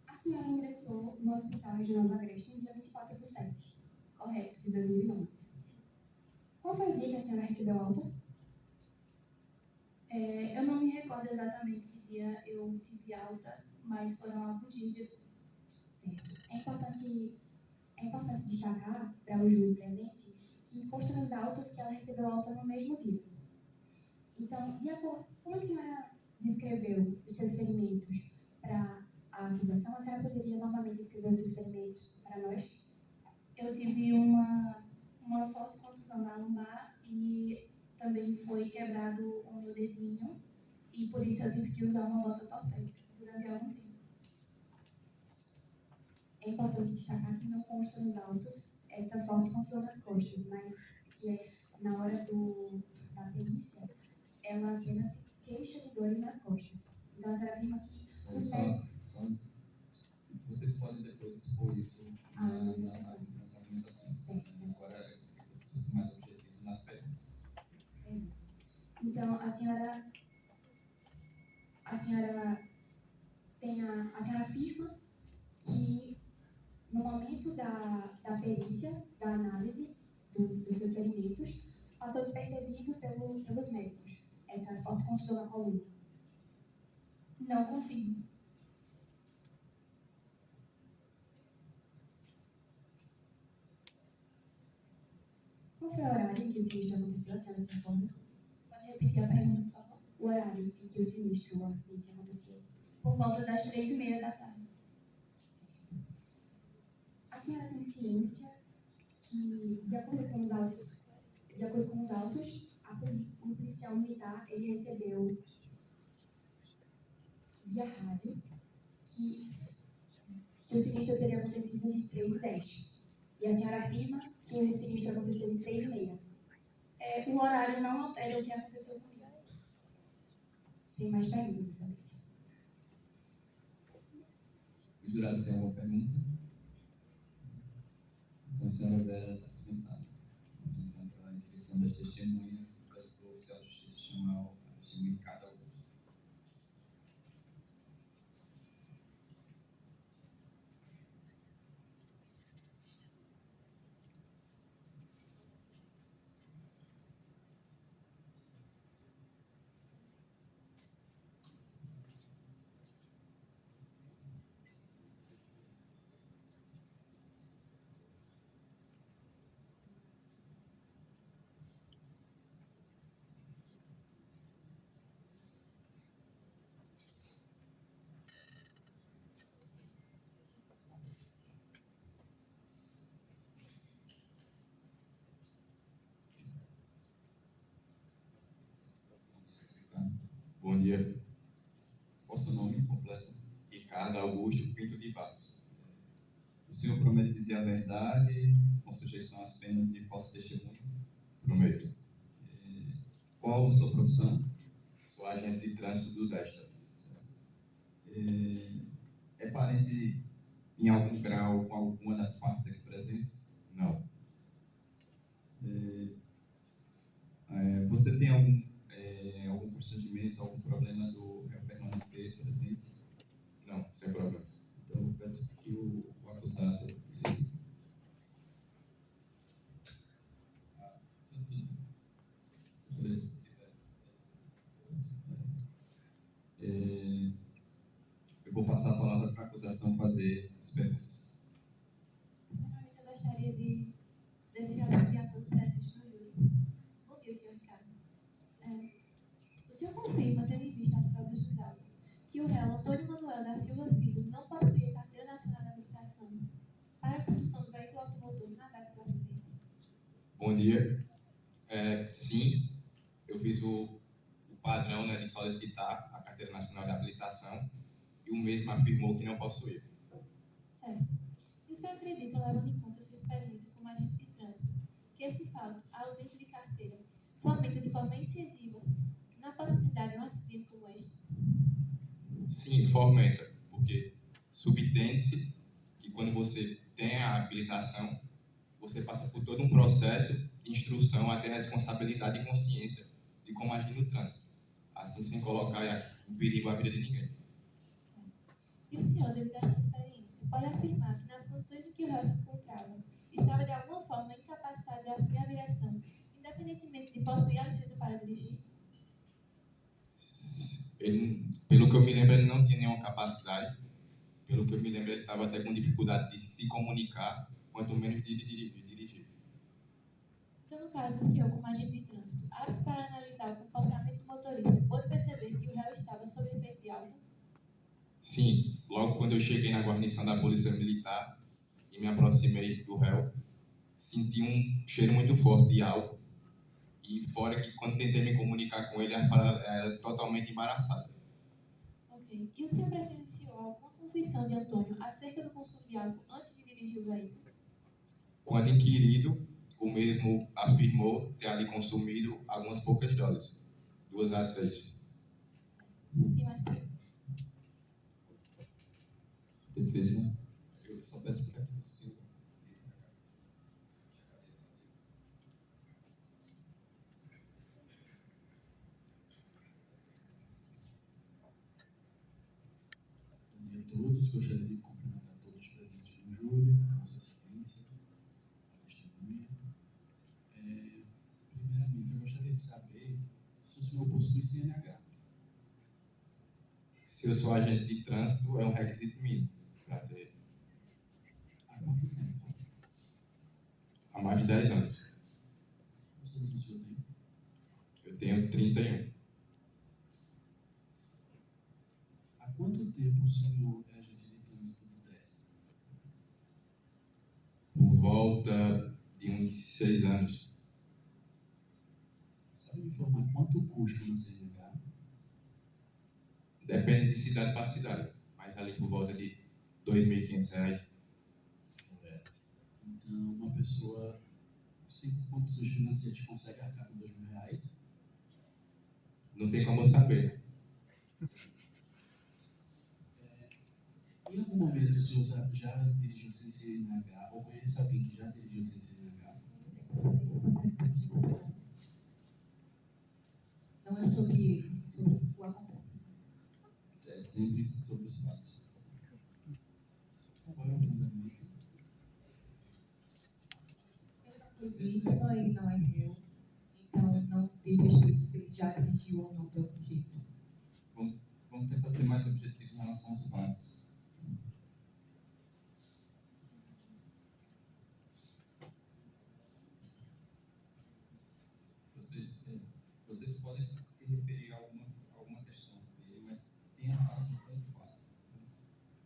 A senhora ingressou no Hospital Regional do Agreste no dia 24/7, Correto. de 2011. Qual foi o dia que a senhora recebeu alta? Eu não me recordo exatamente que dia eu tive alta, mas foram alguns dias depois. Certo. É importante destacar para o júri presente que consta nos autos que ela recebeu alta no mesmo dia. Então, de acordo como a senhora descreveu os seus ferimentos para a acusação, a senhora poderia novamente descrever os seus ferimentos para nós? Eu tive uma forte contusão na lombar e também foi quebrado o meu dedinho e por isso eu tive que usar uma bota ortopédica durante algum tempo. É importante destacar que não consta nos autos essa forte contusão nas costas, mas que na hora da perícia, ela apenas se queixa de dores nas costas. Então, a senhora afirma que os médicos... Vocês podem depois expor isso nas argumentações. Agora, vocês fossem mais objetivos nas perguntas. Então, a senhora afirma que no momento da perícia, da análise dos seus ferimentos, passou despercebido pelos médicos essa forte contusão na coluna. Não confirmo. Qual foi o horário em que o sinistro aconteceu, a senhora se informa? Pode repetir a pergunta, por favor? O horário em que o sinistro, o acidente aconteceu. Por volta das 3h30 da tarde. Certo. A senhora tem ciência que, de acordo com os autos, o policial militar ele recebeu via rádio que o sinistro teria acontecido de 3h10. E a senhora afirma que o sinistro aconteceu de 3h30. O horário não altera o que aconteceu comigo. Sem mais perguntas, excelência. Os jurados têm alguma pergunta? Então, a senhora Vera está dispensada. Vamos então para a inscrição das testemunhas. Peço para o oficial de justiça chamar a testemunha Ricardo Augusto. Bom dia. Qual o seu nome completo? Ricardo Augusto Pinto de Barros. O senhor promete dizer a verdade, com sujeição às penas de falso testemunho? Prometo. Qual a sua profissão? Sou agente de trânsito do Desta. É parente em algum grau com alguma das partes aqui presentes? Não. Você tem algum constrangimento, algum problema do réu permanecer presente? Não, sem problema. Então, eu peço que o acusado... Eu vou passar a palavra para a acusação fazer as perguntas. Primeiramente, eu gostaria de desejar bom dia a todos presentes no júri. Bom dia, senhor Ricardo. O senhor confirma, tendo em vista as provas dos autos, que o réu Antônio Manuel da Silva Filho não possuía carteira nacional de habilitação para a condução do veículo automotor na data do acidente? Bom dia. Sim, eu fiz o padrão, né, de solicitar a carteira nacional de habilitação e o mesmo afirmou que não possuía. Certo. E o senhor acredita, levando em conta a sua experiência como agente de trânsito, que esse fato, a ausência de carteira, fomenta de forma incisiva na possibilidade de um acidente como este? Sim, fomenta, porque subtende-se que quando você tem a habilitação, você passa por todo um processo de instrução até a responsabilidade e consciência de como agir no trânsito, assim sem colocar em perigo a vida de ninguém. E o senhor, devido à sua experiência, pode afirmar que nas condições em que o réu se encontrava, estava de alguma forma incapacitado de assumir a direção, independentemente de possuir a licença para dirigir? Ele, pelo que eu me lembro, ele não tinha nenhuma capacidade. Pelo que eu me lembro, ele estava até com dificuldade de se comunicar, quanto menos de dirigir. Então, no caso, o senhor, como agente de trânsito, apto para analisar o comportamento do motorista, pôde perceber que o réu estava sob efeito de álcool? Sim, logo quando eu cheguei na guarnição da Polícia Militar e me aproximei do réu, senti um cheiro muito forte de álcool. E fora que quando tentei me comunicar com ele, ela era totalmente embaraçada. Ok. E o senhor presenciou alguma confissão de Antônio acerca do consumo de álcool antes de dirigir o veículo? Quando inquirido, o mesmo afirmou ter ali consumido algumas poucas doses, 2 a 3. Sim, mas por Defesa. Eu só peço para que o senhor. Bom dia a todos. Gostaria de cumprimentar todos os presentes no júri, a Vossa Excelência, a testemunha. Primeiramente, eu gostaria de saber se o senhor possui CNH. Se eu sou agente de trânsito, é um requisito mínimo para ter. Há quanto tempo? Há mais de 10 anos. Quantos anos o senhor tem? Eu tenho 31. Há quanto tempo o senhor é agente de trânsito do DESC? Por volta de uns 6 anos. Sabe me informar quanto custa uma CNH? Depende de cidade para cidade, mas ali por volta de R$ 2.500. Então, uma pessoa sem condições financeiras consegue arcar com R$ 2.000? Não tem como eu saber. Em algum momento o senhor já dirigiu sem CNH ou conhece alguém que já dirigiu sem CNH? não é sobre eles, é sobre o acontecimento. É sempre sobre os fatos. Qual é o fundamento? Ele não foi vítima, ele não é réu, então não diz respeito se ele já dirigiu ou não de algum jeito. Vamos tentar ser mais objetivos em relação aos fatos. Vocês podem se referir a alguma questão dele, mas tem a relação com o fato.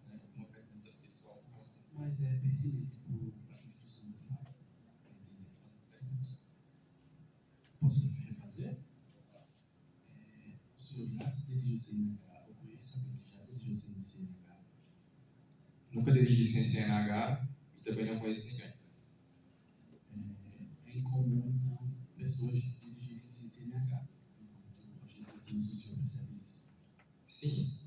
Né? Uma pergunta pessoal com relação com Mas é pertinente para a construção do fato. Posso refazer? O senhor já dirigiu CNH ou conhece alguém que já dirigiu CNH? Nunca dirigi sem CNH e também não conheço ninguém. É incomum, então, pessoas dirigirem sem CNH. Enquanto a gente tem isso, o senhor percebe isso? Sim.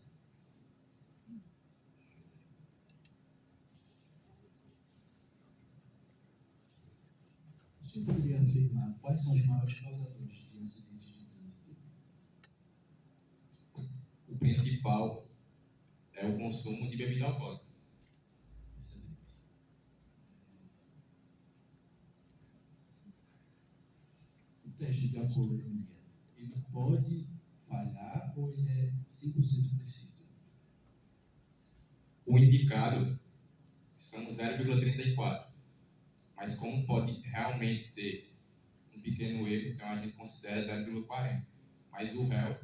O senhor poderia afirmar quais são os maiores causadores de acidentes de trânsito? O principal é o consumo de bebida alcoólica. Excelente. O teste de alcoolemia, ele pode falhar ou ele é 100% preciso? O indicado são 0,34, mas como pode realmente ter um pequeno erro, então a gente considera 0,40. Mas o réu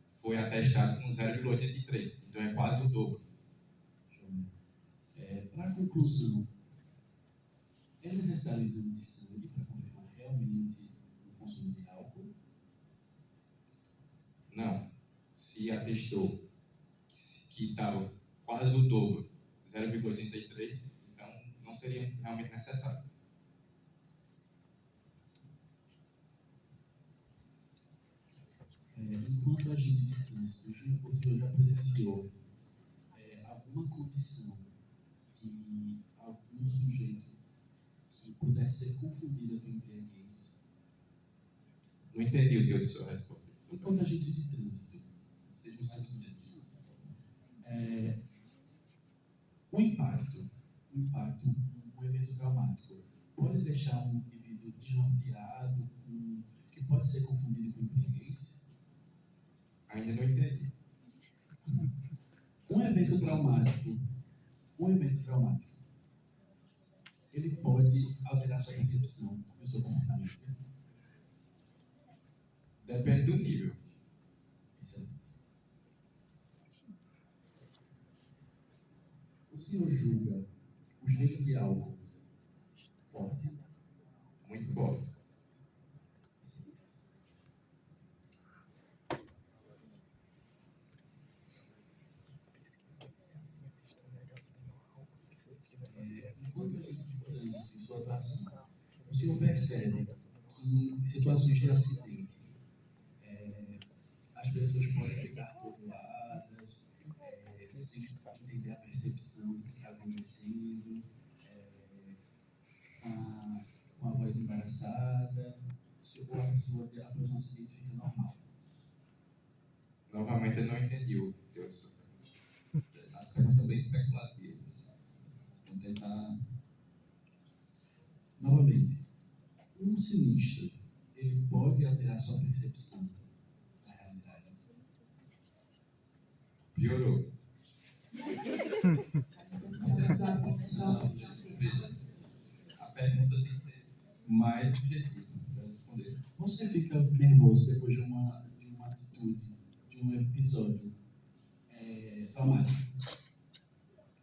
foi atestado com 0,83, então é quase o dobro. Para a conclusão, é necessário exame de sangue para confirmar realmente o consumo de álcool? Não. Se atestou que estava quase o dobro, 0,83, então não seria realmente necessário. Enquanto agente de trânsito, o senhor já presenciou alguma condição de algum sujeito que pudesse ser confundida com embriaguez? Não entendi o teu de sua resposta. Enquanto agente de trânsito, seja mais objetivo, um impacto, um evento traumático, pode deixar um indivíduo desnorteado, que pode ser confundido com embriaguez? Ainda não entendi. Um evento traumático, ele pode alterar sua percepção e o seu comportamento? Depende do nível. Excelente. O senhor julga o cheiro de álcool forte? Muito forte. senhor percebe que em situações de acidente, as pessoas podem ficar atordoadas, sem entender a percepção do que está acontecendo, com a voz embaraçada, ou a pessoa após um acidente fica normal. Novamente, eu não entendi o teu discurso. As perguntas são bem especulativas. Vou tentar. Novamente, um sinistro, ele pode alterar sua percepção da realidade. Piorou. A pergunta tem que ser mais objetiva para responder. Você fica nervoso depois de uma atitude, de um episódio traumático?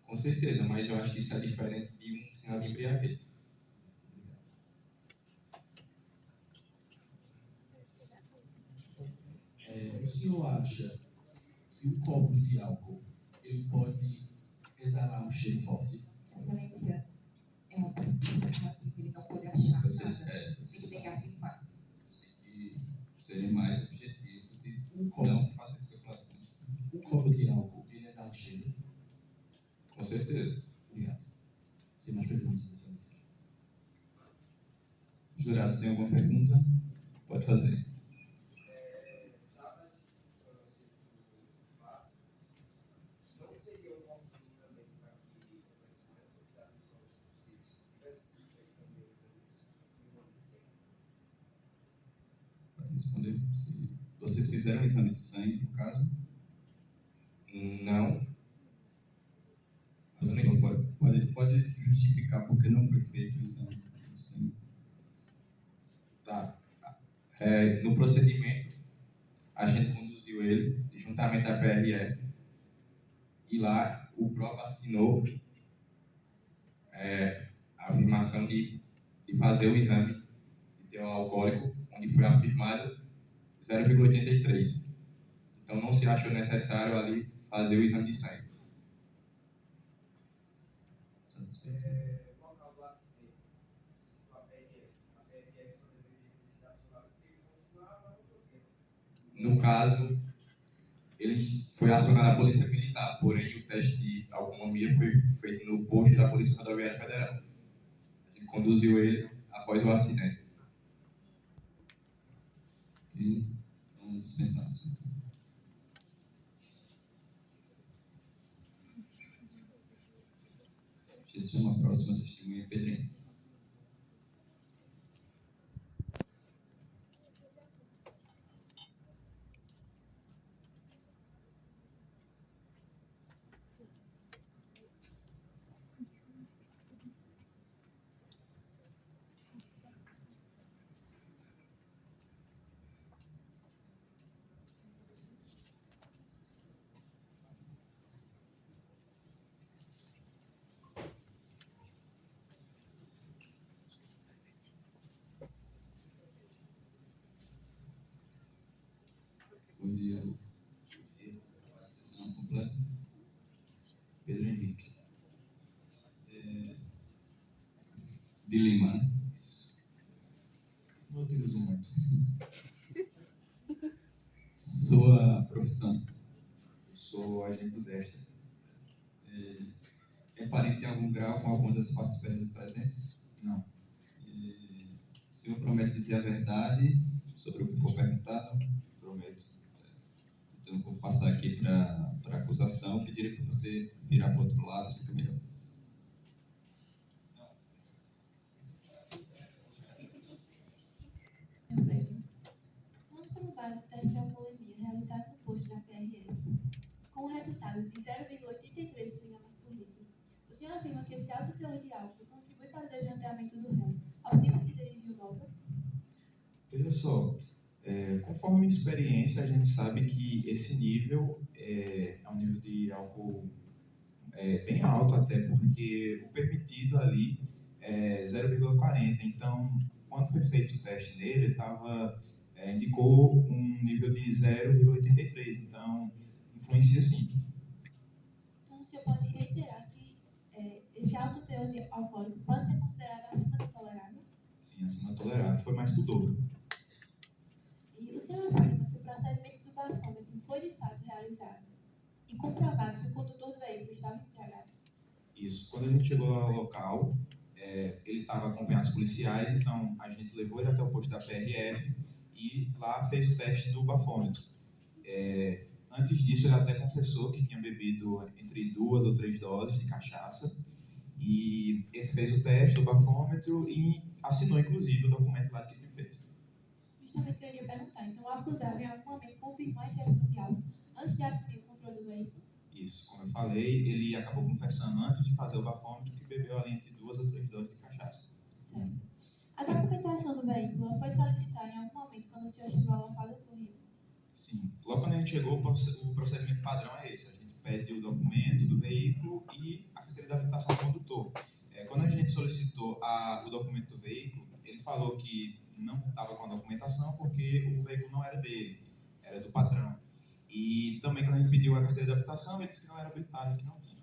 Com certeza, mas eu acho que isso é diferente de um sinal de embriaguez. O senhor acha que um copo de álcool ele pode exalar um cheiro forte? Excelência, é uma pergunta afirmativa, ele não pode achar Vocês, nada. vocês Ele tem que afirmar. têm que serem mais objetivos e Um copo, não façam especulação. um copo de álcool ele exala cheiro? Com certeza. Obrigado. Sem mais perguntas, excelência. Jurado, tem alguma pergunta? Pode fazer. Pode responder. Se vocês fizeram um exame de sangue, no caso? Não. Pode justificar porque não foi feito o exame de sangue. Tá. No procedimento, a gente conduziu ele juntamente à PRE e lá o próprio assinou a afirmação de fazer o exame de teor alcoólico, onde foi afirmado 0,83. Então não se achou necessário ali fazer o exame de sangue. Local do acidente, se a PRF só deveria ter sido acionada se ele fosse lá no governo. No caso, ele foi acionado a Polícia Militar, porém o teste de alcoolemia foi feito no posto da Polícia Rodoviária Federal. A gente conduziu ele após o acidente. E vamos dispensar isso. Deixa eu chamar a próxima testemunha, Pedrinho. Bom dia. A sessão completa. Pedro Henrique. De Lima, né? Não utilizo muito. Sua profissão? Sou agente do DESTA. É parente em algum grau com alguma das participantes presentes? Não. O senhor promete dizer a verdade sobre o que for perguntado? Prometo. Então, eu vou passar aqui para a acusação, pediria para você virar para o outro lado, fica melhor. Quanto como base o teste de alcoolemia realizado no posto da PRF, com o resultado de 0,83 miligramas por litro, o senhor afirma que esse alto teor de álcool contribui para o desnorteamento do réu ao tempo de dirigir o Nova? Veja só, conforme minha experiência, a gente sabe que esse nível é um nível de álcool bem alto, até porque o permitido ali é 0,40. Então, quando foi feito o teste nele, indicou um nível de 0,83. Então, influencia sim. Então, o senhor pode reiterar que esse alto teor de alcoólico pode ser considerado acima do tolerável? Sim, acima do tolerável. Foi mais que o dobro. E o senhor afirma que o procedimento do bafômetro foi de fato realizado e comprovado que o condutor do veículo estava embriagado. Isso. Quando a gente chegou lá no local, ele estava acompanhando os policiais, então a gente levou ele até o posto da PRF e lá fez o teste do bafômetro. Antes disso, ele até confessou que tinha bebido entre 2 ou 3 doses de cachaça e ele fez o teste do bafômetro e assinou, inclusive, o documento lá que tinha feito. Justamente o que eu iria perguntar. Então, o acusado em algum momento confirmou a ingestão de álcool antes de assumir o controle do veículo? Isso. Como eu falei, ele acabou confessando antes de fazer o bafômetro que bebeu ali entre 2 ou 3 doses de cachaça. Certo. A documentação do veículo foi solicitada em algum momento quando o senhor chegou ao local do ocorrido? Sim. Logo quando a gente chegou, o procedimento padrão é esse. A gente pede o documento do veículo e a carteira de habilitação do condutor. Quando a gente solicitou o documento do veículo, ele falou que não estava com a documentação porque o veículo não era dele, era do patrão. E também quando a gente pediu a carteira de habilitação, ele disse que não era habilitado, que não tinha.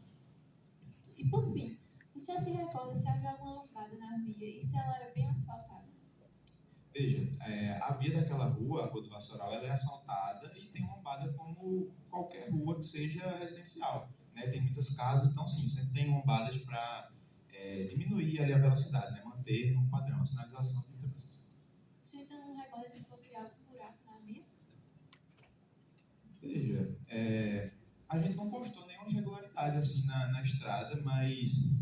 E por fim, o senhor se recorda se havia alguma lombada na via e se ela era bem asfaltada? Veja, a via daquela rua, a Rua do Vassoural, ela é asfaltada e tem lombada como qualquer rua que seja residencial. Né? Tem muitas casas, então sim, sempre tem lombadas para diminuir ali a velocidade, né? Manter no padrão a sinalização do trânsito. O senhor então não recorda se fosse algum buraco na via? Veja, a gente não postou nenhuma irregularidade assim na estrada, mas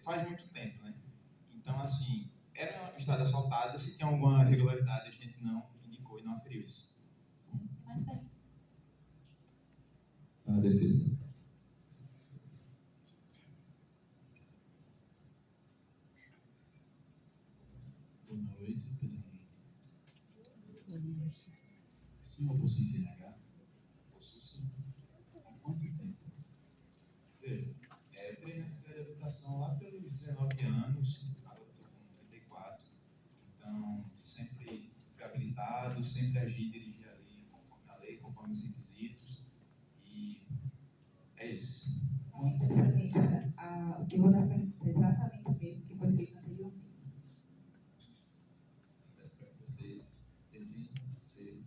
faz muito tempo, né? Então, assim, era uma estrada asfaltada, se tem alguma irregularidade a gente não indicou e não aferiu isso. Sim, sem mais perguntas. A defesa. Boa noite, Pedro Henrique. O senhor possui CNH? Possuo sim. Há quanto tempo? Veja, eu treinei na carteira de habilitação lá pelos 19 anos, agora estou com 34. Então, sempre fui habilitado, sempre agi e dirigi ali conforme a lei, conforme os requisitos. E é isso. Muito excelência. O teor da pergunta é exatamente o mesmo que foi feito anteriormente. Peço para que vocês tentem ser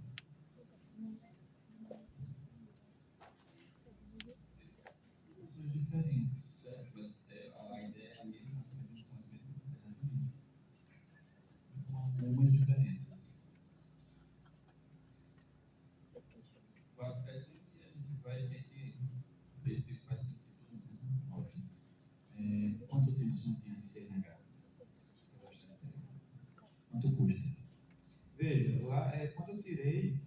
Pessoas diferentes. certo, mas a ideia é a mesma, as perguntas são as mesmas. Exatamente. Com algumas diferenças. A gente vai ver se faz sentido ou não. Ótimo. Quanto tempo o senhor tem de CNH? Bastante tempo. Quanto custa? Veja, lá quando eu tirei,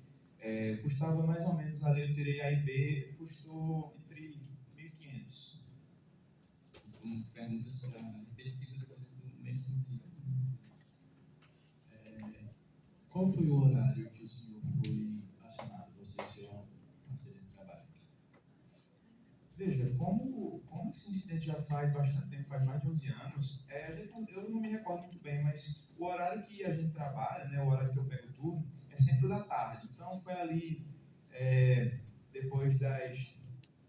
custava mais ou menos, ali eu tirei A e B, custou entre 1.500. São perguntas repetitivas no mesmo sentido. Qual foi o horário que o senhor foi acionado, você e seu parceiro de trabalho? Veja, como esse incidente já faz bastante tempo, faz mais de 11 anos, eu não me recordo muito bem, mas o horário que a gente trabalha, né, o horário que eu pego o turno, é sempre o da tarde. Então foi ali, depois das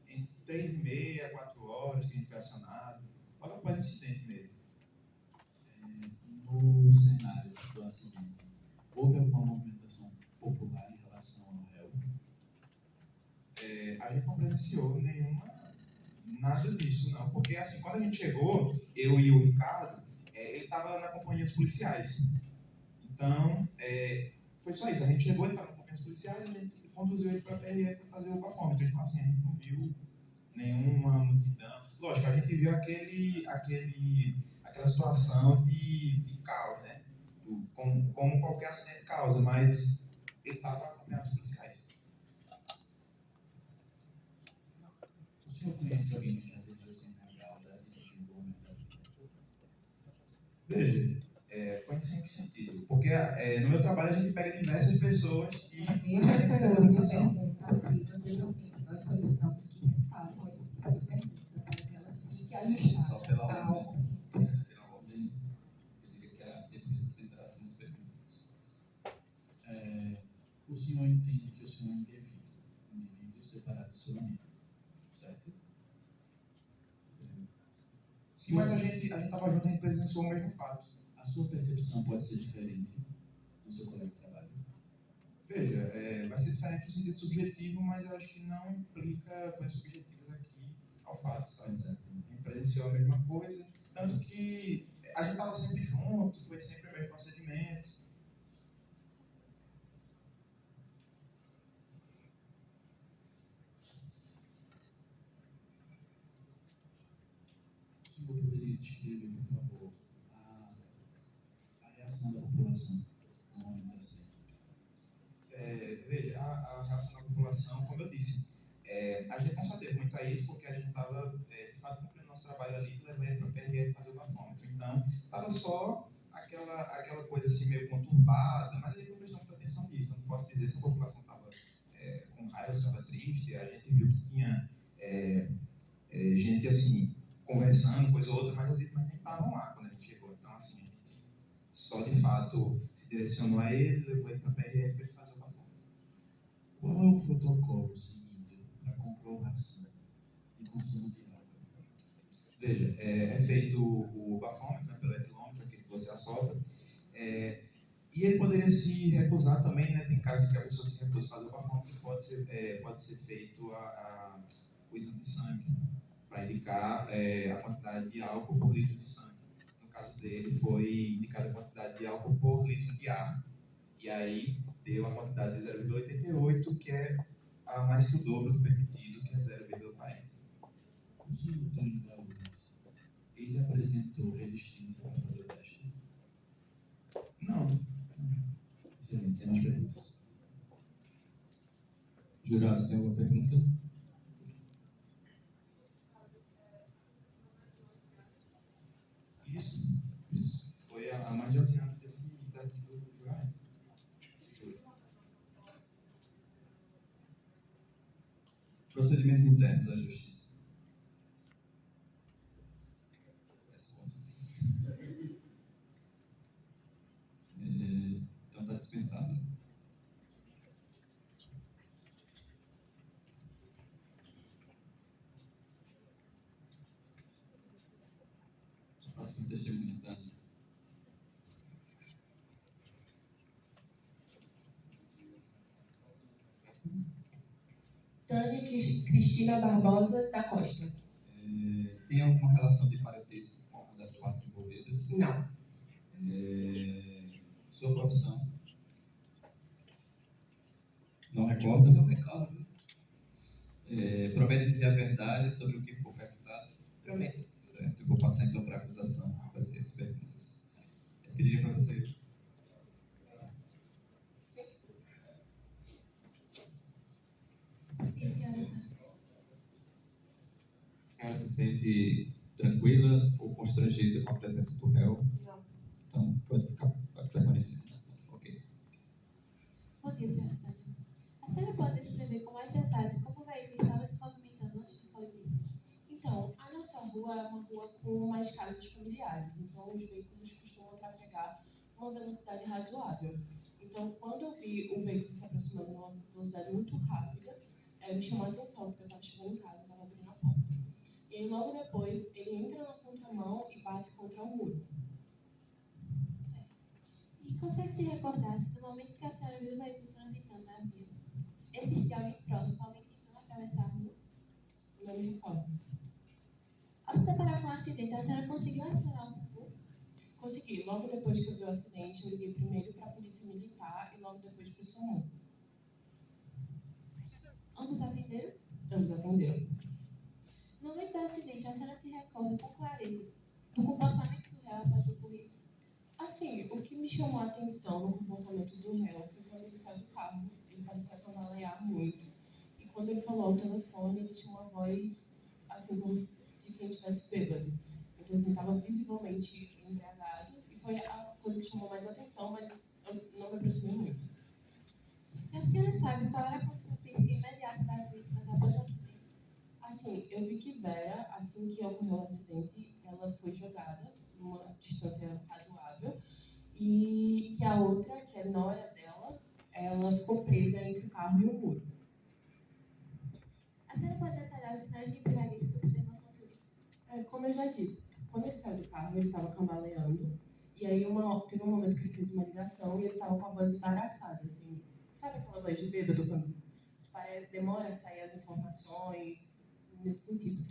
entre 3h30 a 4 horas que a gente foi acionado, logo após o incidente mesmo. No cenário do acidente, houve alguma movimentação popular em relação ao réu? A gente não presenciou nada disso, não. Porque, assim, quando a gente chegou, eu e o Ricardo, ele estava na companhia dos policiais. Então, foi só isso. A gente chegou, ele estava na companhia dos policiais, a gente conduziu ele para a PRF para fazer o bafômetro. Então, assim, a gente não viu nenhuma multidão. Lógico, a gente viu aquela situação de caos, né? Como qualquer acidente causa, mas ele estava acompanhando os policiais. O senhor conhece alguém que já teve CNH, já dirigiu o momento? Veja, conhecer em que sentido? Porque no meu trabalho a gente pega diversas pessoas que A minha pergunta aqui anteriormente, nós solicitamos que façam esse tipo de pergunta para que ela fique ajustada. Só pela ordem, eu diria que a defesa centrasse nas perguntas. O senhor entende que o senhor é um indivíduo separado do seu amigo, certo? Sim, mas a gente estava junto, a gente presenciou o mesmo fato. A sua percepção pode ser diferente do seu colega de trabalho? Veja, vai ser diferente no sentido subjetivo, mas eu acho que não implica coisas subjetivas aqui ao fato, sabe? A gente presenciou a mesma coisa, tanto que a gente estava sempre junto, foi sempre o mesmo procedimento. O senhor poderia descrever, por favor, a reação da população no momento da cena? Veja, a reação da população, como eu disse, a gente não se ateve muito a isso porque a gente estava, de fato, cumprindo nosso trabalho ali de levar ele para a PRF fazer o bafômetro. Então, estava só aquela coisa assim meio conturbada, mas a gente não prestou muita atenção nisso. Eu não posso dizer se a população estava com raiva, se estava triste. A gente viu que tinha gente assim conversando, coisa ou outra, mas as vítimas nem estavam lá quando a gente chegou. Então, assim, a gente só de fato se direcionou a ele, levou ele para a PRF para ele fazer o bafômetro. Qual é o protocolo seguido para comprovação de consumo de álcool? Veja, é feito o bafômetro, pelo etilômetro, que você assopra, e ele poderia se recusar também, né? Tem casos que a pessoa se recusa a fazer o bafômetro, pode ser feito o exame de sangue, para indicar a quantidade de álcool por litro de sangue. No caso dele, foi indicada a quantidade de álcool por litro de ar, e aí deu a quantidade de 0,88, que é a mais que o dobro do permitido, que é 0,40. O senhor Antônio da URGS, ele apresentou resistência para fazer o teste? Não. Excelente, sem mais perguntas. Jurado, tem alguma pergunta? Isso. Foi a mais de 11 anos daqui do julgamento. Procedimentos internos da Justiça. Então está dispensado. Próximo testemunho, Dani. Tânia Cristina Barbosa da Costa. Tem alguma relação de parentesco com uma das partes envolvidas? Não. Sua profissão? Não recorda? Não recordo. Promete dizer a verdade sobre o que for perguntado? Prometo. Certo. Eu vou passar então para a acusação fazer as perguntas. Eu pediria para você. A senhora se sente tranquila ou constrangida com a presença do réu? Não. Então, pode permanecer. Ok. Bom dia, senhora Tânia. A senhora pode descrever com mais detalhes como o veículo estava se movimentando antes do colidir? Então, a nossa rua é uma rua com mais casas familiares, então os veículos costumam trafegar uma velocidade razoável. Então, quando eu vi o veículo se aproximando numa velocidade muito rápida, me chamou a atenção, porque eu estava chegando em casa, estava abrindo a porta. E aí, logo depois, ele entra na contramão e bate contra o muro. Certo. E consegue se recordar se no momento que a senhora viu o veículo transitando na via, existia alguém próximo, alguém tentando atravessar a rua? Não me recordo. Ao se deparar com o acidente, a senhora conseguiu acionar o SAMU? Consegui. Logo depois que eu vi o acidente, eu liguei primeiro para a polícia militar e logo depois para o SAMU. Ambos atenderam? Ambos atenderam. No momento do acidente, a senhora se recorda com clareza do comportamento do réu após o ocorrido? Assim, o que me chamou a atenção no comportamento do réu foi quando ele saiu do carro, ele parecia cambalear muito. E quando ele falou ao telefone, ele tinha uma voz, assim, como de quem estivesse bêbado. Então, assim, estava visivelmente embriagado. E foi a coisa que chamou mais atenção, mas eu não me aproximei muito. E a senhora sabe qual era a condição física imediata das vítimas após o acidente? Assim, eu vi que Vera, assim que ocorreu o acidente, ela foi jogada numa distância razoável e que a outra, que é nora dela, ela ficou presa entre o carro e o muro. A senhora pode detalhar os sinais de embriaguez que observou no motorista? Como eu já disse, quando ele saiu do carro, ele estava cambaleando E aí teve um momento que ele fez uma ligação e ele estava com a voz embaraçada, assim. Sabe aquela voz de bêbado quando demora a sair as informações? Nesse sentido.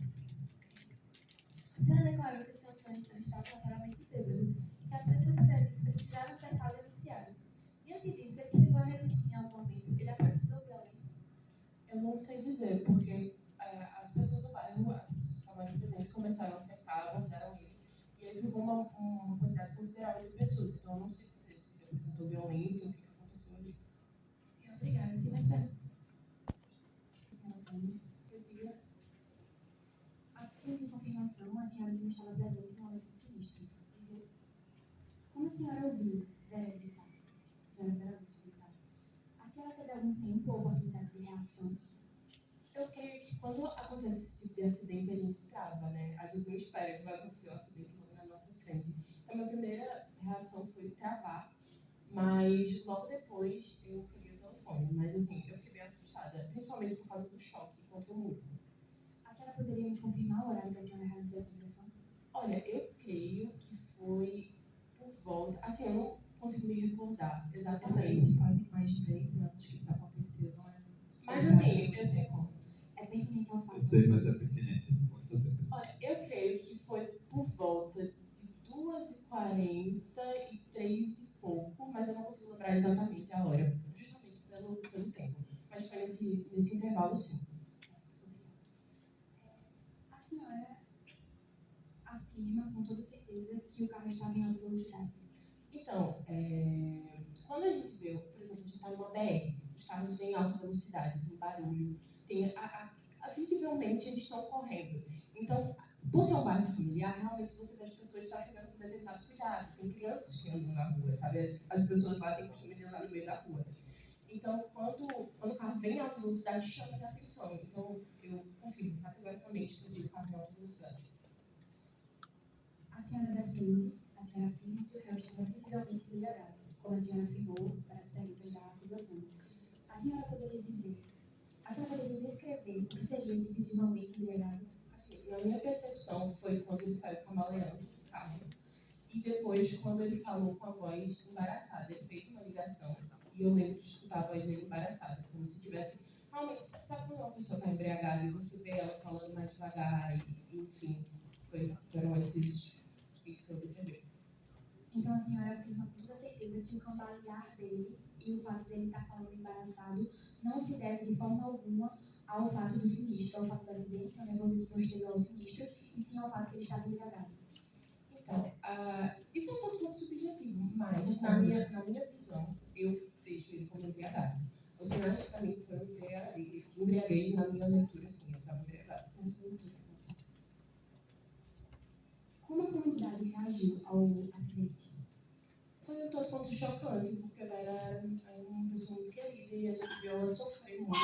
A senhora declarou que o senhor Antônio estava lateralmente bêbado, que as pessoas presentes precisaram cercar e denunciar. Diante disso, ele chegou a resistir em algum momento, ele apresentou violência. Eu não sei dizer, porque as pessoas do bairro, as pessoas que estavam ali presentes, começaram a cercar, abordaram ele, e aí ficou uma quantidade considerável de pessoas. Então, eu não sei dizer se ele apresentou violência ou o que aconteceu ali. Obrigada. Sim, mas espera. A título de confirmação, a senhora não estava presente no momento do sinistro. Como a senhora ouviu Vera gritar? A senhora Vera Lúcia gritar. A senhora teve algum tempo ou oportunidade de reação? Eu creio que quando acontece esse tipo de acidente, a gente trava, né? A gente não espera que vai acontecer um acidente logo na nossa frente. Então, a minha primeira reação foi travar, mas logo depois eu peguei o telefone. Mas, assim, eu fiquei bem assustada, principalmente por causa do choque contra o muro. A senhora poderia me confirmar o horário que a senhora realizou essa ligação? Olha, eu creio que foi por volta... Assim, eu não consigo me recordar exatamente. Fazem mais de 10 anos que isso aconteceu, não é? Mas, assim, eu tenho... É pertinente ao fato. Eu sei, mas é pertinente. Pode fazer. Olha, eu creio que foi por volta de 2h40 e 3 e pouco, mas eu não consigo lembrar exatamente a hora, justamente pelo tempo. Mas foi nesse intervalo, sim. A senhora afirma com toda certeza que o carro estava em alta velocidade. Então, quando a gente vê, por exemplo, a gente está numa BR, os carros vêm em alta velocidade, tem barulho, visivelmente eles estão correndo. Então, por ser um bairro familiar, realmente você vê as pessoas estar chegando com determinado cuidado. Tem crianças que andam na rua, sabe? As pessoas lá têm costume de andar no meio da rua. Então, quando o carro vem em alta velocidade, chama a atenção. Então, eu confirmo categoricamente que eu vi o carro em alta velocidade. A senhora afirma que o réu estava possivelmente embriagado, como a senhora afirmou para as perguntas da acusação. A senhora poderia descrever o que seria esse visivelmente embriagado? Assim, na minha percepção, foi quando ele saiu cambaleando do carro. E depois, quando ele falou com a voz embaraçada. Ele fez uma ligação e eu lembro de escutar a voz dele embaraçada, como se tivesse... Realmente, sabe quando uma pessoa está embriagada e você vê ela falando mais devagar e enfim, foram isso que eu observei. Então a senhora afirma com toda certeza que o cambalear dele e o fato dele estar falando embaraçado não se deve de forma alguma ao fato do sinistro, ao fato do acidente, ao nervosismo posterior ao sinistro, e sim ao fato que ele estava embriagado. Então, isso é um ponto muito subjetivo, mas na minha visão, eu vejo ele como embriagado. Os sinais para mim foram embriaguez na minha leitura, sim, eu estava embriagado. Como a comunidade reagiu ao acidente? Foi um tanto quanto chocante, porque ela era uma pessoa muito querida e a gente viu ela sofrer muito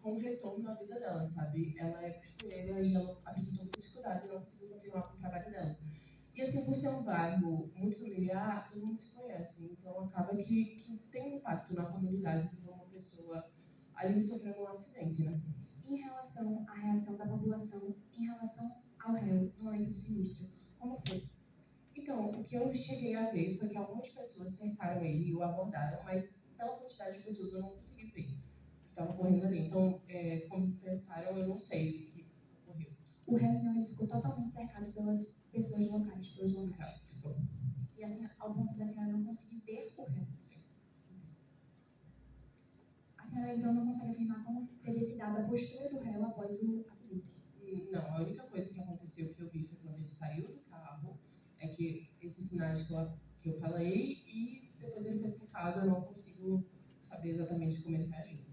com o retorno na vida dela, sabe? Ela é costureira e ela apresentou muita dificuldade e não conseguiu continuar com o trabalho dela. E assim, por ser um bairro muito familiar, todo mundo se conhece, então acaba que tem um impacto na comunidade de ver uma pessoa ali sofrendo um acidente, né? Em relação à reação da população, em relação ao réu no momento do sinistro, como foi? Então, o que eu cheguei a ver foi que algumas pessoas cercaram ele e o abordaram, mas pela quantidade de pessoas eu não consegui ver. Estava correndo ali. Então, como me perguntaram, eu não sei o que ocorreu. O réu, então, ele ficou totalmente cercado pelas pessoas locais, pelos locais. Ficou. E assim, ao ponto da senhora não conseguir ver o réu. A senhora, então, não consegue afirmar como teria se dado a postura do réu após o acidente? Não, a única coisa que aconteceu que eu vi foi quando ele saiu do carro, é que esses sinais que eu falei, e depois ele foi cercado, eu não consigo saber exatamente como ele reagiu.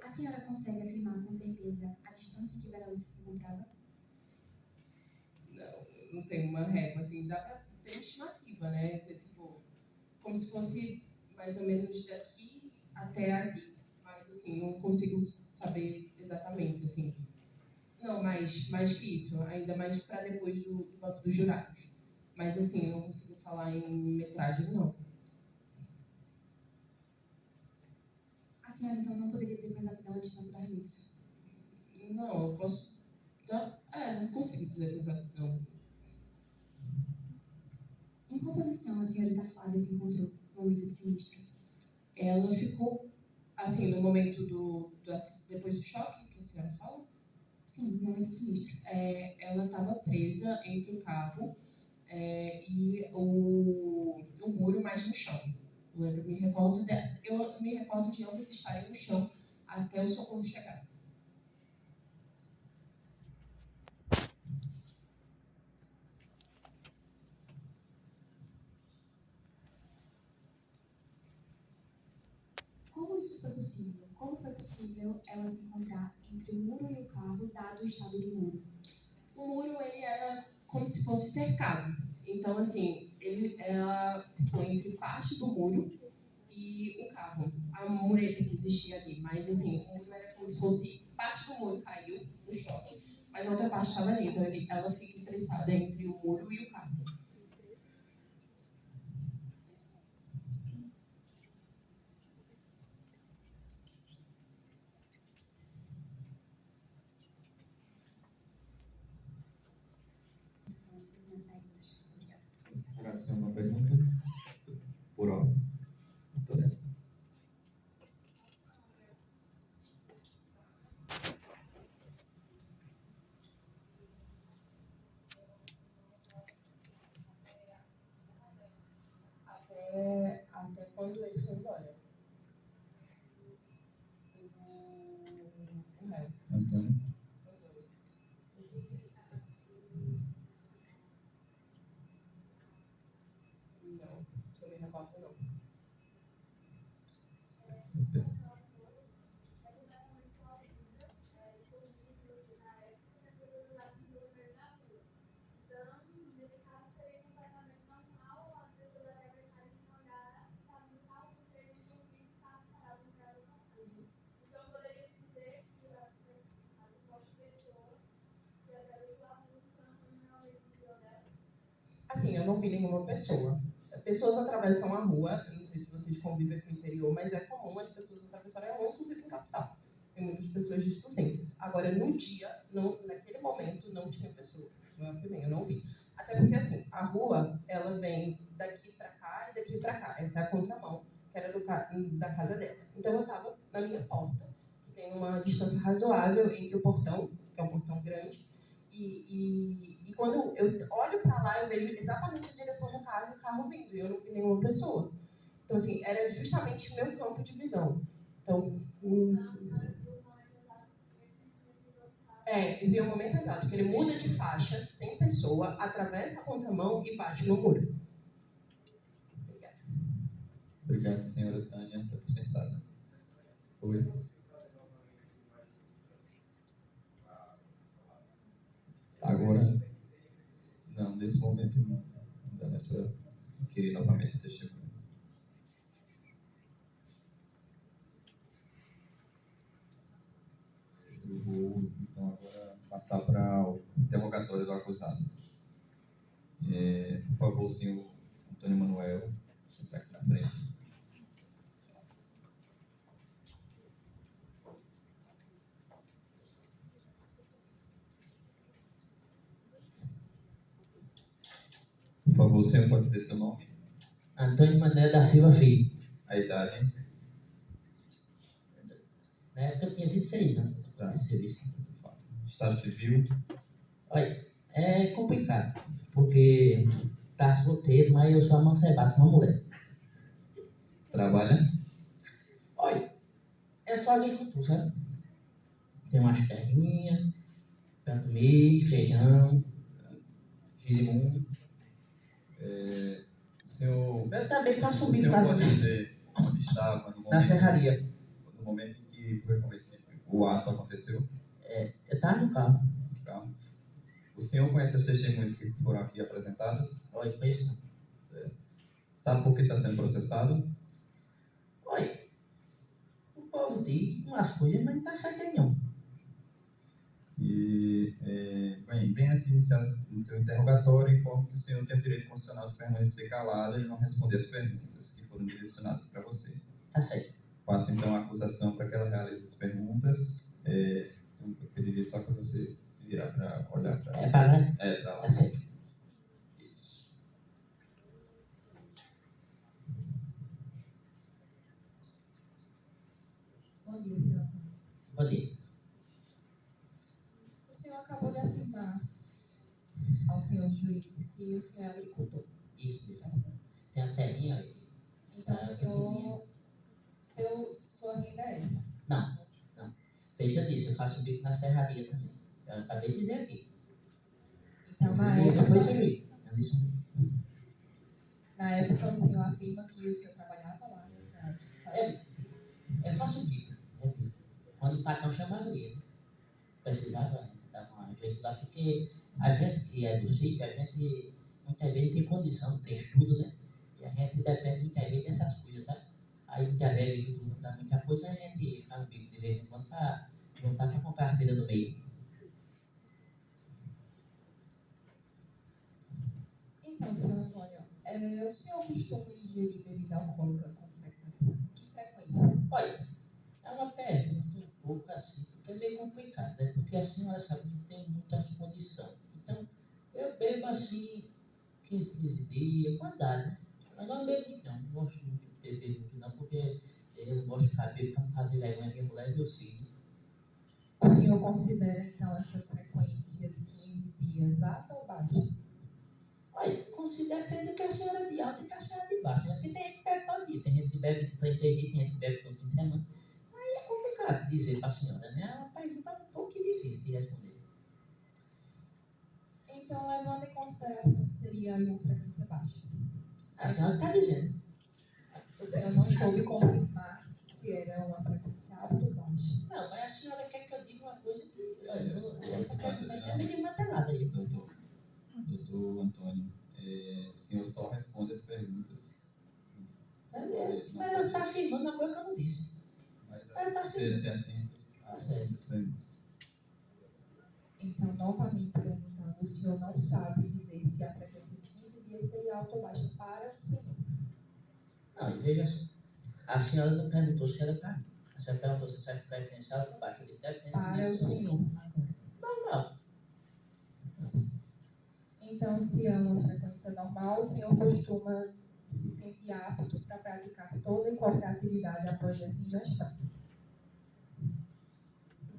A senhora consegue afirmar com certeza a distância em que Vera Lúcia se encontrava? Não tem uma régua, assim, dá pra ter uma estimativa, né? Tipo, como se fosse mais ou menos daqui até ali. Mas, assim, não consigo saber exatamente, assim. Não, mais que isso, ainda mais para depois do voto dos jurados. Mas, assim, eu não consigo falar em metragem, não. A senhora, então, não poderia dizer com exatidão a distância do arremesso? Não, eu posso Então, não consigo dizer com exatidão. Em qual posição a senhorita Flávia se encontrou no momento do sinistro? Ela ficou, assim, no momento depois do choque, que a senhora fala? Sim, no momento do sinistro. Ela estava presa entre o carro e o muro mais no chão. Eu me recordo de ambos estarem no chão até o socorro chegar. Como isso foi possível? Como foi possível ela se encontrar entre o muro e o carro, dado o estado do muro? O muro, ele era como se fosse cercado. Então, assim, ela ficou entre parte do muro e o carro. A mureta que existia ali. Mas, assim, o muro era como se fosse parte do muro caiu no choque, mas a outra parte estava ali. Então, ela fica interessada entre o muro e o carro. Oração, uma pergunta? Por ordem. Doutora. Até quando ele foi embora. Antônio. Não, eu me recordo não. Assim, eu não vi nenhuma pessoa. Pessoas atravessam a rua, eu não sei se vocês convivem com o interior, mas é comum as pessoas atravessarem a rua, inclusive em capital. Tem muitas pessoas displicentes. Agora, no dia, naquele momento, não tinha pessoa. Eu não vi. Até porque, assim, a rua, ela vem daqui pra cá e daqui pra cá. Essa é a contramão, que era da casa dela. Então, eu estava na minha porta, que tem uma distância razoável entre o portão, que é um portão grande, e quando eu olho para lá, eu vejo exatamente a direção do carro e o carro vindo, e eu não vi nenhuma pessoa. Então, assim, era justamente o meu campo de visão. Então, eu vi o momento exato, que ele muda de faixa, sem pessoa, atravessa a contramão e bate no muro. Obrigada. Obrigado, senhora Tânia. Está dispensada. Oi. Agora, não, nesse momento não dá mais para adquirir novamente o testemunho. Eu vou, então, agora passar para o interrogatório do acusado. Por favor, senhor Antônio Manuel, sentar aqui na frente. Por favor, o senhor pode dizer seu nome? Antônio Manuel da Silva Filho. A idade? Na época eu tinha 26 anos. Tá. Estado civil? Olha, é complicado, porque tá solteiro, mas eu sou amancebado com uma mulher. Trabalha? Olha, é só agricultura, sabe? Tem umas terrinhas, tanto milho, feijão, girimum. Eu também faço um bico O senhor pode dizer onde estava no momento, na serraria. No momento que foi cometido, o ato aconteceu? Eu estava no carro. O senhor conhece as testemunhas que foram aqui apresentadas? Olha, conheço. Sabe por que está sendo processado? Olha, o povo diz umas coisas, mas não está certo aí não. E, bem antes de iniciar o seu interrogatório, informo que o senhor tem o direito constitucional de permanecer calado e não responder as perguntas que foram direcionadas para você. Tá certo. Passo então a acusação para que ela realize as perguntas. Eu pediria só que você se virar para olhar para É para lá? É, para lá. Tá certo. Isso. Bom dia, senhor. Bom dia. O senhor acabou de afirmar ao senhor juiz que o senhor é agricultor. Isso, mesmo. Tem a terrinha aí. Então, o senhor, sua renda é essa? Não. Feito eu disse, eu faço bico na serraria também. Eu acabei de dizer aqui. Então, na Eu época, fui servir. Eu disse, o senhor afirma que o senhor trabalhava lá nessa... eu faço bico. Quando o patrão chamava ele, precisava dar uma jeito lá, porque a gente que é do sítio, a gente muitas vezes tem condição, tem estudo, né? E a gente depende muitas vezes dessas coisas, sabe? Aí muitas vezes não dá muita coisa, a gente faz um bico de vez em quando para juntar para comprar a feira do meio. Então, senhor Antônio, o senhor costuma ingerir bebida alcoólica com frequência? Que frequência? Olha, é uma pergunta um pouco assim, porque é meio complicado, né? Porque a senhora sabe que tem muitas condições. Então, eu bebo assim, 15 dias, quando dá, né? Mas não bebo muito, não gosto muito de beber muito, não, porque eu não gosto de ficar bebendo para não fazer vergonha minha mulher e meus filhos. O senhor considera, então, essa frequência de 15 dias alta ou baixa? Olha, considero depende do que a senhora é de alta e que a senhora é de baixo, né? Porque tem gente que bebe todo dia, tem gente que bebe de 3 dias, tem gente que bebe todo fim de semana. Aí é complicado dizer para a senhora, né? É uma pergunta um pouco difícil de responder. Então, levando em consideração que seria uma frequência baixa. A senhora está dizendo. O senhor não soube confirmar se era uma frequência alta ou baixa. Não, mas a senhora quer que eu diga uma coisa que... Olha, essa pergunta aí é meio desmantelada aí. Doutor Antônio, o senhor só responde as perguntas. Mas ela está afirmando uma coisa que eu não disse. Ela está Você se afirmando. atenta às perguntas. Então, novamente perguntando, o senhor não sabe dizer se a frequência de 15 dias seria alta ou baixa para o senhor? Não, veja só. A senhora não perguntou se era para mim. A senhora perguntou se essa frequência era para baixo. Eu disse, depende Para o senhor. Normal. Então, se é uma frequência normal, o senhor costuma se sentir apto para praticar toda e qualquer atividade após essa ingestão?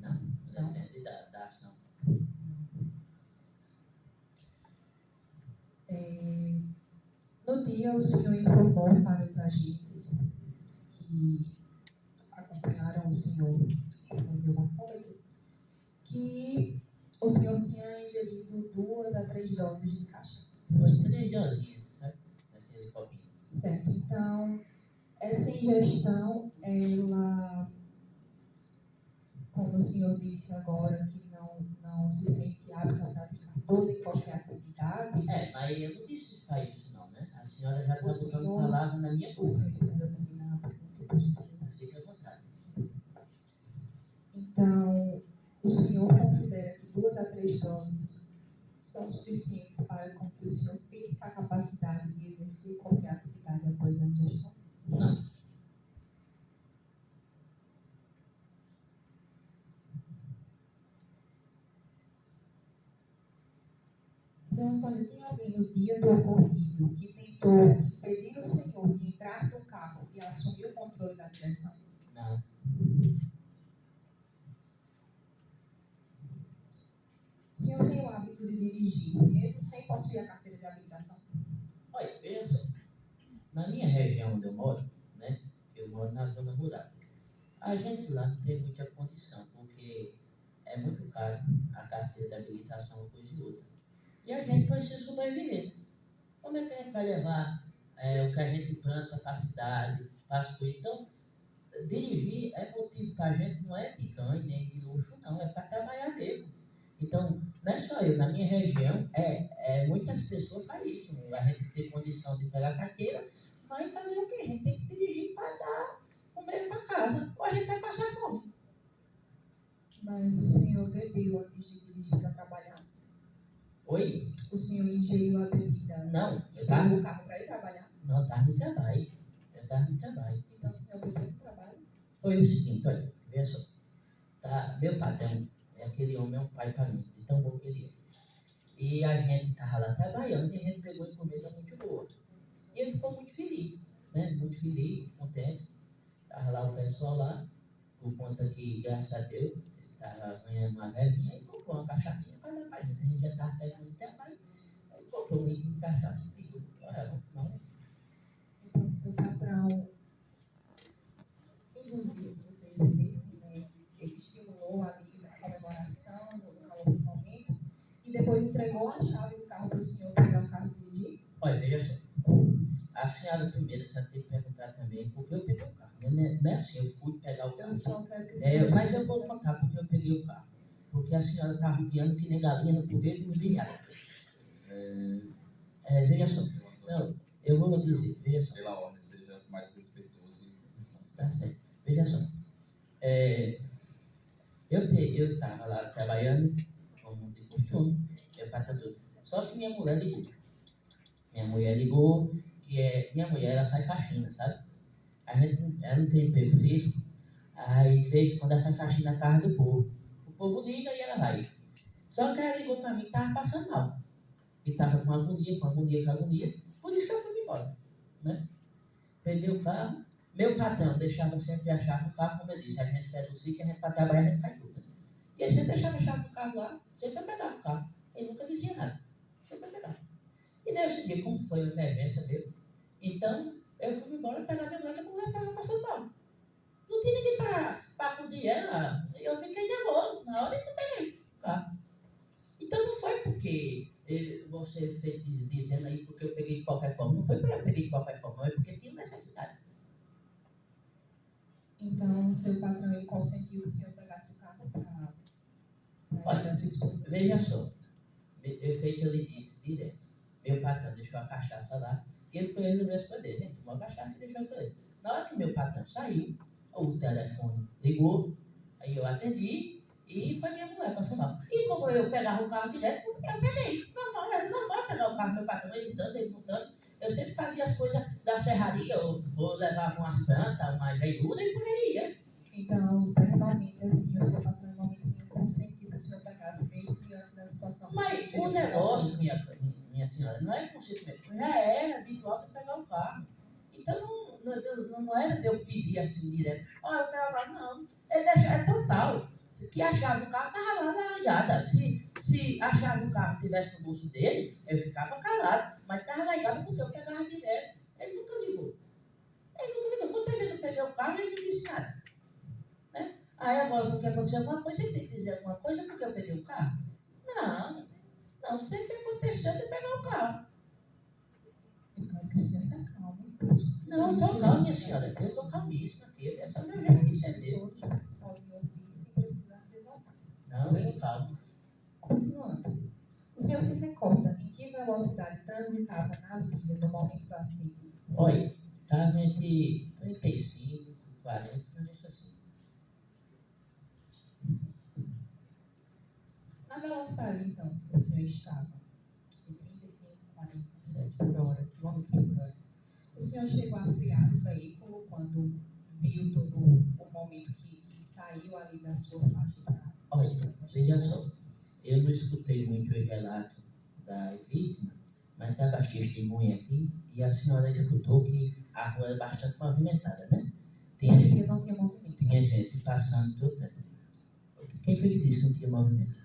Não, depende da ação. No dia, o senhor informou para os agentes que acompanharam o senhor para fazer o bafômetro que o senhor tinha ingerido 2 a 3 doses de cachaça. Foi 3 dosinhas, né? Naquele copinho. Certo. Então, essa ingestão, ela, como o senhor disse agora, que não se sente apto a praticar toda e qualquer atividade. Mas eu não disse para isso, não, né? A senhora já está botando senhor, palavra na minha boca. O senhor espera terminar a pergunta, por gentileza. Fique à vontade. Então, o senhor considera que 2 a 3 doses são suficientes para com que o senhor perca a capacidade de exercer qualquer atividade após a ingestão? Não. Senhor Antônio, tem alguém no dia do ocorrido que tentou impedir o senhor de entrar no carro e assumir o controle da direção? Não. O senhor tem o hábito de dirigir, mesmo sem possuir a carteira de habilitação? Olha, veja só. Na minha região onde eu moro, né? Eu moro na zona rural. A gente lá não tem muita condição, porque é muito caro a carteira de habilitação, uma coisa e outra. E a gente precisa sobreviver. Como é que a gente vai levar o que a gente planta para a cidade, para as coisas? Então, dirigir é motivo para a gente, não é de ganho nem de luxo, não, é para trabalhar mesmo. Então, não é só eu, na minha região, muitas pessoas fazem isso. A gente tem condição de pegar a carteira, vai fazer o quê? A gente tem que dirigir para dar comer para casa, ou a gente vai passar fome. Mas o senhor bebeu antes de dirigir para trabalhar? Oi? O senhor ingeriu a bebida? Não, eu estava no carro para ir trabalhar? Não, eu estava no trabalho. Então o senhor bebeu no trabalho? Foi o seguinte, olha, veja só. Tá, meu patrão, aquele homem é um pai para mim, de tão bom feliz, contente. Estava lá o pessoal lá, por conta que, graças a Deus, estava ganhando uma verbinha e comprou uma cachaçinha para dar para a gente. A gente já estava até muito tempo, aí comprou um litro de cachaça e pediu. Olha, vamos tomar um. Então, seu patrão induziu que vocês bebessem, né? Ele estimulou ali a comemoração do calor do momento e depois entregou a chave do carro para o senhor pegar o carro e dirigir? Olha, veja só. A senhora primeiro, você tem que perguntar também por que eu peguei o carro. Não é assim, eu fui pegar o carro. Eu só quero que o senhor... Mas eu vou contar porque eu peguei o carro. Porque a senhora está rodeando que nem galinha no poder do vinhado. Veja só. Não, eu vou dizer, veja só. Pela ordem, seja mais respeitoso. Tá certo. Veja só. Eu estava lá trabalhando, como de costume, meu patrão. Só que minha mulher ligou. Minha mulher, ela faz faxina, sabe? Ela não tem emprego fixo, aí, de vez em quando, ela faz faxina na casa do povo. O povo liga e ela vai. Só que ela ligou para mim que estava passando mal. E estava com agonia. Por isso que eu fui embora, né? Peguei o carro. Meu patrão deixava sempre a chave no carro, como eu disse. A gente é dos ricos, a gente para trabalhar, a gente faz tudo. Né? E ele sempre deixava a chave no carro lá, sempre eu pegava o carro. Ele nunca dizia nada, sempre eu pegava. E nesse dia, como foi uma emergência mesmo, então eu fui embora pegar minha mulher, que a mulher estava passando mal. Não tinha ninguém para acudir ela, e eu fiquei nervoso na hora que eu peguei o carro. Então não foi porque você fez dizendo aí porque eu peguei de qualquer forma, não foi porque eu peguei de qualquer forma, é porque tinha necessidade. Então, o seu patrão, ele consentiu que o senhor pegasse o carro para ir da sua esposa? Veja só, eu lhe disse direto. Meu patrão deixou a cachaça lá e ele foi resolver as coisas dele. Tomou a cachaça e deixou as coisas dele. Na hora que meu patrão saiu, o telefone ligou, aí eu atendi e foi minha mulher passou mal. E como eu pegava o carro direto, eu peguei. Era normal pegar o carro, meu patrão, ele dando, ele montando. Eu sempre fazia as coisas da serraria, ou levava umas plantas, uma veidura e por aí ia. Então, verbalmente, assim, o seu patrão no momento tinha consentido que o senhor pegasse mesmo diante da situação. Mas o negócio, minha senhora, não é consentimento, já é habitual de pegar o carro. Então não era de eu pedir assim direto, eu quero lá, não. É total. Que a chave do carro estava lá largada. Se a chave do carro estivesse no bolso dele, eu ficava calado. Mas estava largada porque eu pegava direto. Ele nunca ligou. Quantas vezes eu peguei o carro e ele não disse nada. Né? Aí agora, porque aconteceu alguma coisa, ele tem que dizer alguma coisa porque eu peguei o carro? Não, sempre aconteceu de pegar o carro. Eu quero que o senhor se acalme. Não, eu estou calma, minha senhora. Eu estou calmíssima aqui. É só meu jeito de ser Deus. Não, eu calmo. Continuando. O senhor se recorda em que velocidade transitava na via no momento do acidente? Olha, estava entre 35, 40, não é assim. Na velocidade, então, que o senhor estava, de 35 a 47 por hora, quilômetros por hora, o senhor chegou a frear o veículo quando viu todo o momento que saiu ali da sua faixa de carro? Olha, veja só, eu não escutei muito o relato da vítima, mas estava as testemunhas aqui e a senhora escutou que a rua é bastante movimentada, né? Tinha gente passando todo o tempo. Quem foi que disse que não tinha movimento?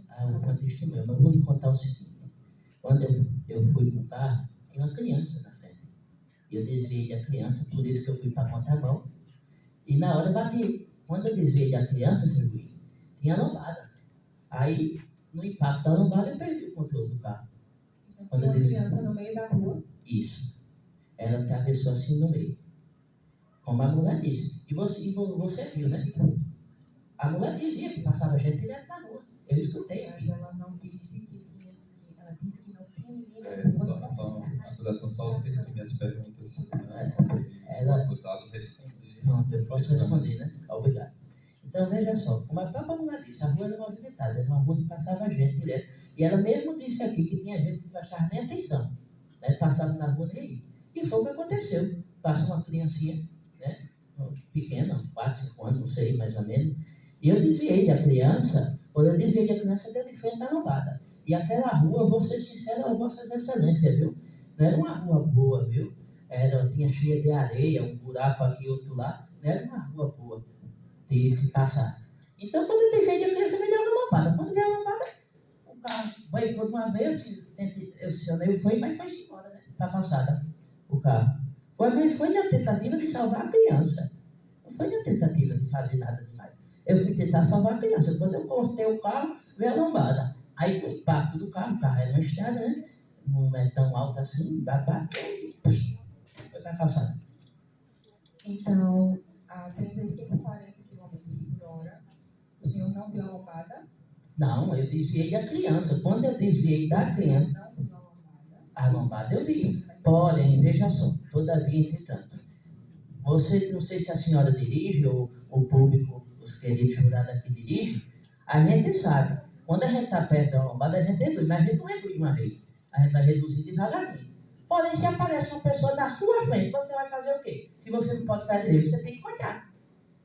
A última testemunha. Mas vou lhe contar o seguinte. Quando eu fui para o carro, tinha uma criança na frente. Eu desviei da criança, por isso que eu fui para a contramão. E na hora eu bati. Quando eu desviei da criança, seu juiz, tinha lombada. Aí, no impacto da lombada, eu perdi o controle do carro. Então, tinha uma criança no meio da rua? Isso. Ela atravessou assim no meio. Como a mulher disse. E você viu, né? A mulher dizia que passava gente direto na rua. Eu escutei. Mas ela não disse que tinha. Ela disse que não tinha ninguém. A acusação só se resumir as perguntas. Ela. O acusado responder. Pronto, eu posso responder, né? Obrigado. Então, veja só, como a própria mulher disse, a rua era movimentada, era uma rua que passava gente direto. E ela mesmo disse aqui que tinha gente que não prestava nem atenção, né? Passava na rua nem aí. E foi o que aconteceu. Passa uma criancinha, né? Pequena, 4, 5 anos, não sei, mais ou menos. E eu desviei da criança, quando eu desviei da criança, deu de frente da lombada. E aquela rua, vou ser sincero, Vossas Excelências, viu? Não era uma rua boa, viu? tinha cheia de areia, um buraco aqui, outro lá, não era uma rua boa de se passar. Então, quando tem jeito, a criança me deu uma lombada. Quando veio a lombada, o carro foi por uma vez, eu acionei, mas foi embora, né? Para a calçada, o carro. Mas foi na tentativa de salvar a criança. Não foi na tentativa de fazer nada demais. Eu fui tentar salvar a criança. Quando eu cortei o carro, veio a lombada. Aí o impacto do carro, o carro era uma estrada, né? Não é tão alto assim, bateu e foi para a calçada. Então, a 35, 40 km por hora, o senhor não viu a lombada? Não, eu desviei da criança. Quando eu desviei da criança, a lombada eu vi. Porém, veja só, todavia, entretanto, você, não sei se a senhora dirige ou o público, os queridos jurados aqui dirigem, a gente sabe. Quando a gente está perto da lombada, a gente reduz, mas a gente não reduz de uma vez. A gente vai reduzir devagarzinho. Porém, se aparece uma pessoa na sua frente, você vai fazer o quê? Se você não pode fazer isso, você tem que olhar.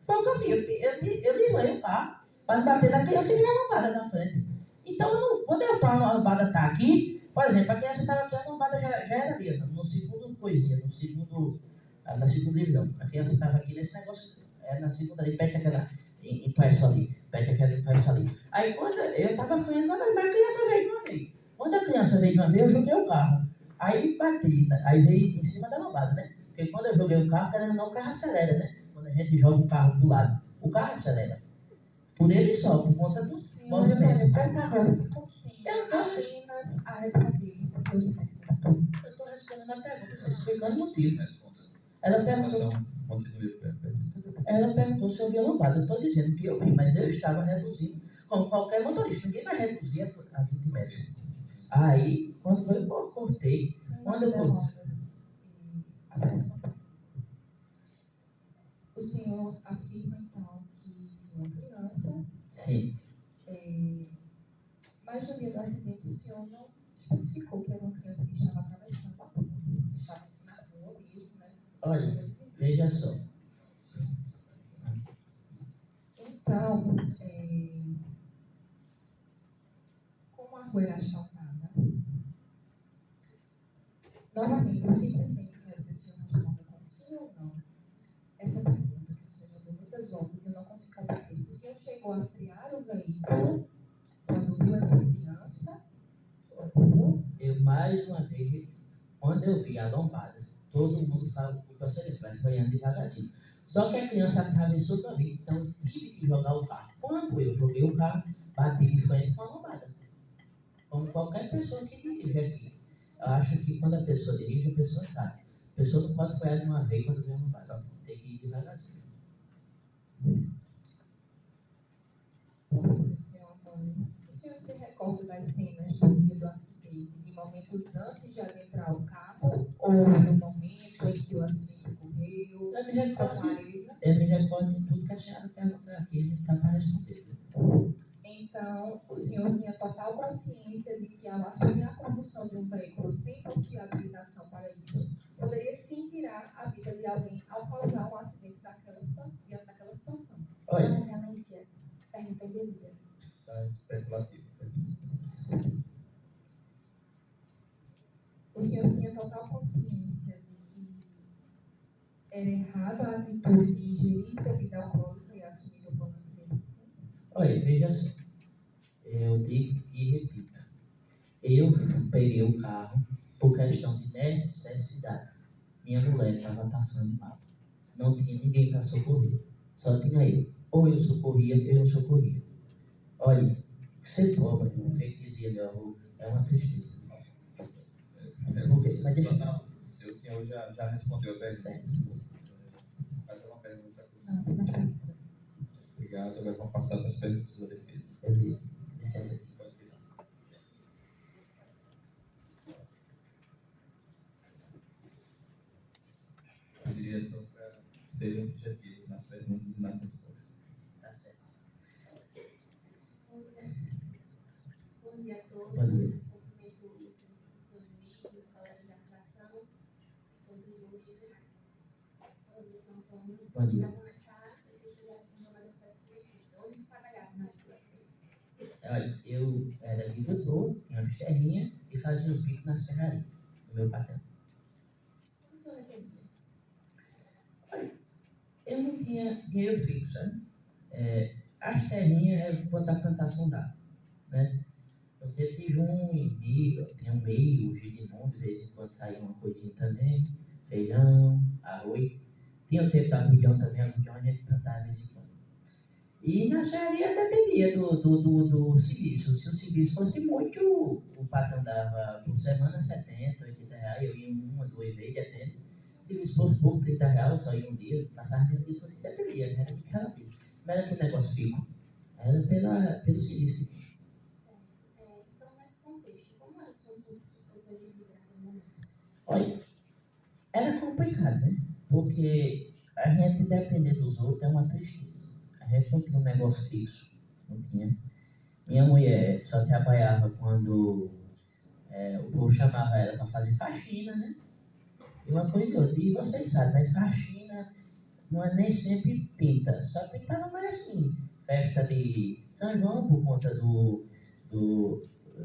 Foi o que eu fiz. Eu livrei o carro para bater na criança e virar a lombada na frente. Então, quando a lombada está aqui, por exemplo, a criança estava aqui, a lombada já era ali, no segundo coisinha, na segunda divisão. A criança estava aqui nesse negócio, na segunda ali, perto daquela impresso ali, perto daquela impresso ali. Aí quando eu estava fazendo, mas a criança veio de uma vez. Quando a criança veio de uma vez, eu joguei o carro. Aí bati, aí veio em cima da lombada, né? Porque quando eu joguei o carro, querendo ou não, o carro acelera, né? Quando a gente joga o carro pro lado, o carro acelera. Por ele só, por conta do movimento. Eu estou apenas a responder. Eu estou respondendo a pergunta, estou explicando o motivo. Ela perguntou se eu vi a lombada. Eu estou dizendo que eu vi, mas eu estava reduzindo, como qualquer motorista. Ninguém vai reduzir a 20 metros. Aí, quando eu cortei, O senhor afirma, então, que tinha uma criança. Sim. Mas no dia do acidente, o senhor não especificou que era uma criança que estava atravessando a rua, que estava na rua mesmo, né? Olha, veja só. Então, como a rua era asfaltada, novamente, eu simplesmente quero que o senhor responda com sim ou não. Essa pergunta que o senhor já deu muitas voltas e eu não consigo compreender. O senhor chegou a frear o veículo quando viu essa criança? Eu, mais uma vez, quando eu vi a lombada, todo mundo falava que eu acelerei, mas foi andando devagarzinho. Só que a criança atravessou para mim, então eu tive que jogar o carro. Quando eu joguei o carro, bati de frente com a lombada. Como qualquer pessoa que dirige aqui. Eu acho que quando a pessoa dirige, a pessoa sabe. A pessoa não pode frear de uma vez quando vê a lombada. Tem que ir devagarzinho. Senhor Antônio, o senhor se recorda das cenas do dia do acidente, de momentos antes de adentrar o carro, ou no momento em que o acidente ocorreu? Eu me recordo de tudo que a senhora perguntou aqui, a gente está para responder. Então, o senhor tinha total consciência de que, ao assumir a condução de um veículo sem possuir habilitação para isso, poderia sim tirar a vida de alguém ao causar um acidente diante daquela situação? Olha, Vossa Excelência, pergunta indevida. Está especulativo. O senhor tinha total consciência de que era errado a atitude de ingerir bebida alcoólica e assumir o volante dele? Olha, veja só. Eu digo e repito. Eu peguei o carro por questão de necessidade. Minha mulher estava passando mal. Não tinha ninguém para socorrer. Só tinha eu. Ou eu socorria, ou eu não socorria. Olha, ser pobre, como ele dizia meu avô, é uma tristeza. Se o senhor já respondeu a pergunta. Mais uma pergunta? Não, sem perguntas. Obrigado. Agora vamos passar para as perguntas da defesa. Licença aqui. Eu diria só para serem objetivos nas perguntas e nas respostas. Tá certo. Bom dia a todos. Bom dia. Cumprimento os amigos, colegas da atração, todos os níveis. Bom dia, São Antônio. Bom dia. Para começar, eu sei que já se chamou da pergunta. Onde você trabalhava na época? Olha, eu era agricultor, tinha uma terrinha e fazia uns bicos na serraria, no meu patrão. O senhor recebeu eu não tinha dinheiro fixo, sabe? As terrinhas é quanto a plantação dá, né? Porque de junho e milho, tem um meio, o girimum, de vez em quando saía uma coisinha também, feijão, arroz. Tinha o tempo da agudão também, agudão a gente plantava de vez em quando. E na serraria dependia do serviço. Se o serviço fosse muito, o patrão dava por semana 70, 80 reais, eu ia uma, duas vezes, depende. Se o serviço fosse pouco, 30 reais, eu só ia um dia, passava meu dia todo, dependia, era muito rápido. Não era aquele negócio fico, era pelo serviço. Então, nesse contexto, como eram as suas condições de vida naquele momento? Olha, era complicado, né? Porque a gente depender dos outros é uma tristeza. A gente não tinha um negócio fixo, não tinha. Minha mulher só trabalhava quando o povo chamava ela para fazer faxina, né? E uma coisa e outra. E vocês sabem, mas faxina não é nem sempre pinta. Só pintava mais assim, festa de São João, por conta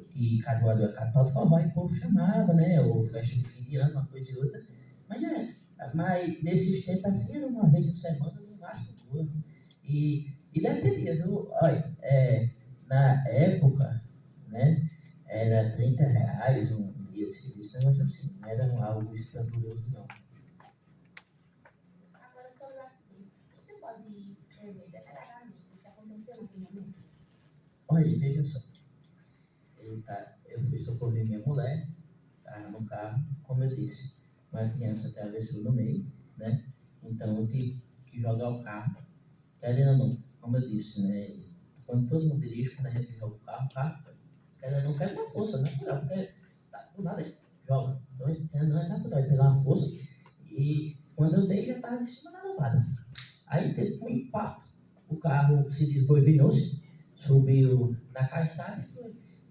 que Caruaru é capital do forró, e o povo chamava, né? Ou festa de fim de ano, uma coisa e outra. Mas nesses tempos assim, era uma vez por semana, no máximo duas. E dependia, viu? Olha, na época, né? Era 30 reais um dia de serviço, negócio assim. Não era algo escandaloso, não. Agora, sobre o acidente, você pode escrever detalhadamente o que aconteceu naquele momento? Olha, veja só. Eu fui socorrer minha mulher, estava no carro, como eu disse, uma criança atravessou no meio, né? Então eu tive que jogar o carro, querendo ou não, como eu disse, né? Quando todo mundo dirige, quando a gente joga o carro, querendo ou não, pega uma força natural, porque do nada joga, querendo ou não, é natural, pegar uma força, e quando eu dei, já estava em cima da lombada. Aí teve um impacto, o carro se desboivinou-se, subiu na calçada